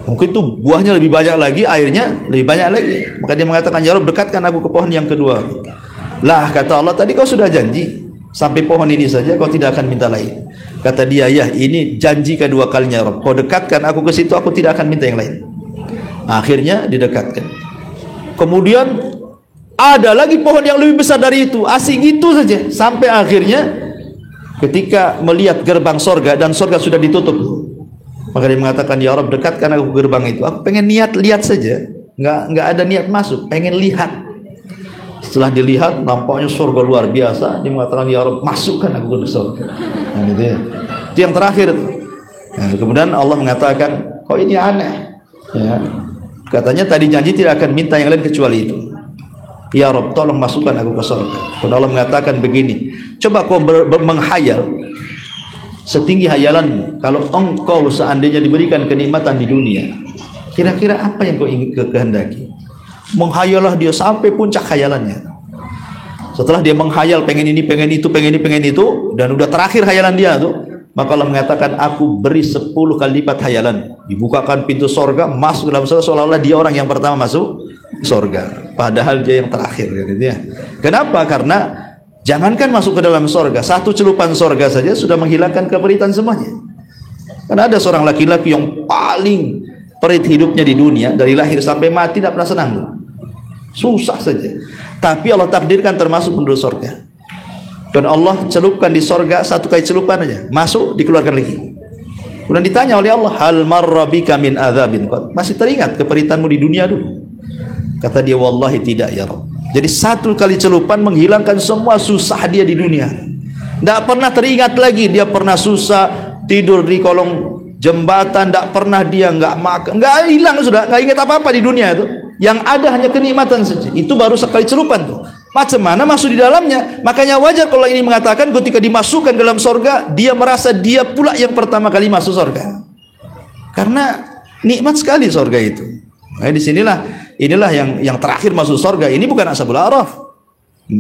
Mungkin itu buahnya lebih banyak lagi, airnya lebih banyak lagi. Maka dia mengatakan, ya Rabb, dekatkan aku ke pohon yang kedua. Lah, kata Allah, tadi kau sudah janji sampai pohon ini saja, kau tidak akan minta lain. Kata dia, ya ini janji kedua kalinya Rabb, kau dekatkan aku ke situ, aku tidak akan minta yang lain. Akhirnya didekatkan. Kemudian ada lagi pohon yang lebih besar dari itu, asing itu saja. Sampai akhirnya ketika melihat gerbang sorga dan sorga sudah ditutup, maka dia mengatakan, ya Rabb, dekatkan aku ke gerbang itu. Aku pengen lihat saja, nggak ada niat masuk, pengen lihat. Setelah dilihat, nampaknya surga luar biasa. Dia mengatakan, ya Rabb, masukkan aku ke surga. Nah, gitu ya. Itu yang terakhir. Nah, kemudian Allah mengatakan, kok ini aneh ya. Katanya tadi janji tidak akan minta yang lain kecuali itu. Ya Rabb, tolong masukkan aku ke surga. Kemudian Allah mengatakan begini, coba kau menghayal setinggi hayalanmu. Kalau engkau seandainya diberikan kenikmatan di dunia, kira-kira apa yang kau ingin kehendaki? Menghayalah dia sampai puncak khayalannya. Setelah dia menghayal pengen ini, pengen itu, pengen ini, pengen itu, dan udah terakhir hayalan dia tuh, maka Allah mengatakan, aku beri 10 kali lipat hayalan. Dibukakan pintu sorga, masuk dalam sorga, seolah-olah dia orang yang pertama masuk sorga, padahal dia yang terakhir, gitu ya. Kenapa? Karena jangankan masuk ke dalam sorga, satu celupan sorga saja sudah menghilangkan keperitan semuanya. Karena ada seorang laki-laki yang paling perit hidupnya di dunia, dari lahir sampai mati tidak pernah senang, susah saja. Tapi Allah takdirkan termasuk penduduk sorga. Dan Allah celupkan di sorga satu kali celupan aja, masuk, dikeluarkan lagi. Kemudian ditanya oleh Allah, hal marra bika min adzabin, masih teringat keperitanmu di dunia dulu? Kata dia, wallahi tidak ya Rabb. Jadi satu kali celupan menghilangkan semua susah dia di dunia. Tidak pernah teringat lagi dia pernah susah tidur di kolong jembatan, tidak pernah dia nggak makan, nggak hilang, sudah nggak ingat apa-apa di dunia itu. Yang ada hanya kenikmatan saja. Itu baru sekali celupan tuh. Macam mana masuk di dalamnya? Makanya wajar kalau ini mengatakan ketika dimasukkan ke dalam sorga, dia merasa dia pula yang pertama kali masuk sorga. Karena nikmat sekali sorga itu. Nah, inilah yang terakhir masuk sorga. Ini bukan ashabul a'raf.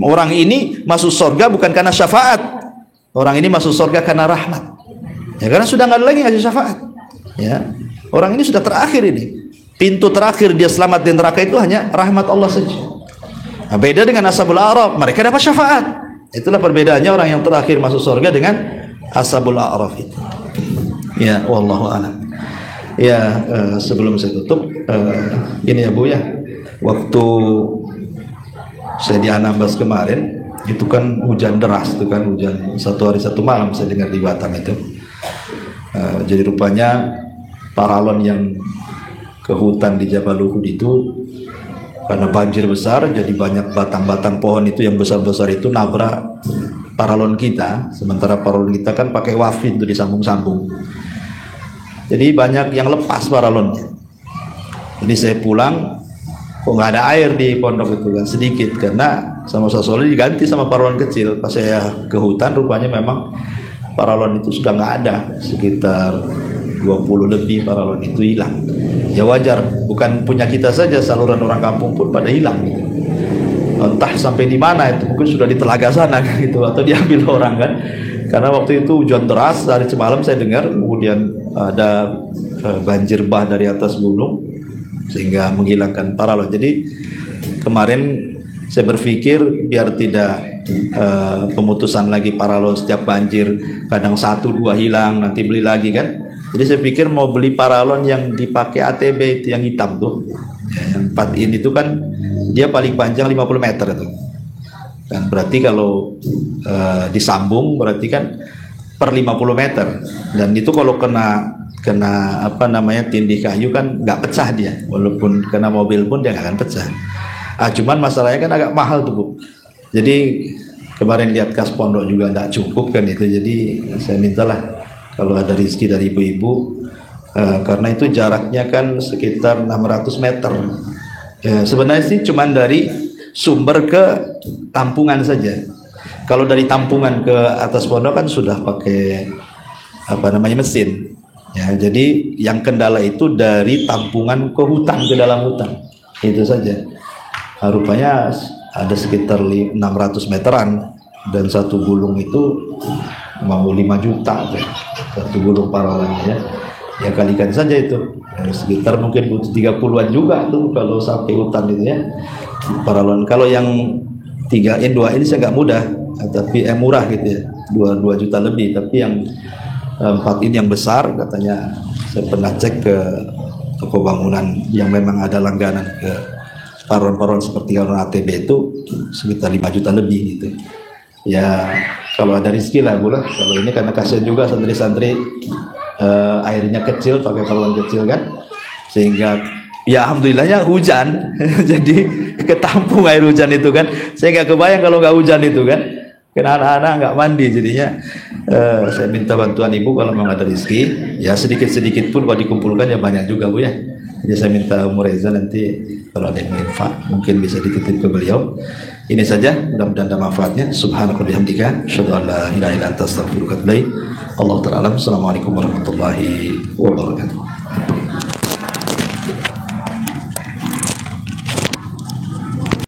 Orang ini masuk sorga bukan karena syafaat. Orang ini masuk sorga karena rahmat. Ya, karena sudah nggak ada lagi ngasih syafaat. Ya, orang ini sudah terakhir ini. Pintu terakhir dia selamat di neraka itu hanya rahmat Allah saja. Nah, beda dengan ashabul a'raf, mereka dapat syafaat. Itulah perbedaannya orang yang terakhir masuk surga dengan ashabul a'raf itu. Ya, wallahu a'lam. Ya, sebelum saya tutup, ini ya Bu ya, waktu saya di Anambas kemarin, itu kan hujan deras, itu kan hujan 1 hari 1 malam saya dengar di Batam itu. Jadi rupanya paralon yang ke hutan di Jabal Uhud itu karena banjir besar, jadi banyak batang-batang pohon itu yang besar-besar itu nabrak paralon kita. Sementara paralon kita kan pakai wafi itu disambung-sambung, jadi banyak yang lepas paralonnya. Jadi saya pulang, kok nggak ada air di pondok itu kan, sedikit, karena sama Sasoli diganti sama paralon kecil. Pas saya ke hutan, rupanya memang paralon itu sudah nggak ada, sekitar 20 lebih paralon itu hilang. Ya wajar, bukan punya kita saja, saluran orang kampung pun pada hilang gitu. Entah sampai di mana itu, mungkin sudah di telaga sana gitu, atau diambil orang kan. Karena waktu itu hujan deras, hari semalam saya dengar, kemudian ada banjir bah dari atas gunung sehingga menghilangkan paralon. Jadi kemarin saya berpikir biar tidak pemutusan lagi paralon setiap banjir, kadang 1-2 hilang, nanti beli lagi kan. Jadi saya pikir mau beli paralon yang dipakai ATB itu yang hitam tuh, ya, yang 4 in itu kan dia paling panjang 50 meter itu. Kan berarti kalau disambung berarti kan per 50 meter, dan itu kalau kena apa namanya tindih kayu kan nggak pecah dia, walaupun kena mobil pun dia nggak akan pecah. Cuman masalahnya kan agak mahal tuh Bu. Jadi kemarin lihat kas pondok juga nggak cukup kan itu, jadi saya mintalah kalau ada rezeki dari ibu-ibu, karena itu jaraknya kan sekitar 600 meter. Ya, sebenarnya sih cuman dari sumber ke tampungan saja. Kalau dari tampungan ke atas pondok kan sudah pakai apa namanya mesin. Ya, jadi yang kendala itu dari tampungan ke hutan, ke dalam hutan. Itu saja. Rupanya ada sekitar 600 meteran, dan satu gulung itu mau 5 juta tuh. Satu gulung paralon ya. Ya kalikan saja itu. Sekitar mungkin butuh 30-an juga tuh kalau sampai hutan itu ya. Paralon kalau yang 3 in 2 in saya nggak mudah, tapi murah gitu ya. 2 juta lebih, tapi yang 4 in yang besar katanya saya pernah cek ke toko bangunan yang memang ada langganan ke paralon-paralon seperti paralon ATB itu sekitar 5 juta lebih gitu. Ya kalau ada rezeki lah Bu. Kalau ini karena kasihan juga santri-santri airnya kecil, pakai paralon kecil kan, sehingga ya alhamdulillahnya hujan jadi ketampung air hujan itu kan. Saya nggak kebayang kalau nggak hujan itu kan, karena anak-anak nggak mandi jadinya. Saya minta bantuan ibu kalau memang ada rezeki, ya sedikit-sedikit pun kalau dikumpulkan ya banyak juga Bu ya. Jadi saya minta Umur Reza nanti kalau ada yang infak mungkin bisa dititip ke beliau. Ini saja, mudah-mudahan ada manfaatnya. Subhanallah bihamdika, asyhadu an la ilaha illa anta astaghfiruka wa atubu ilaik. Allah ta'ala. Assalamualaikum warahmatullahi wabarakatuh.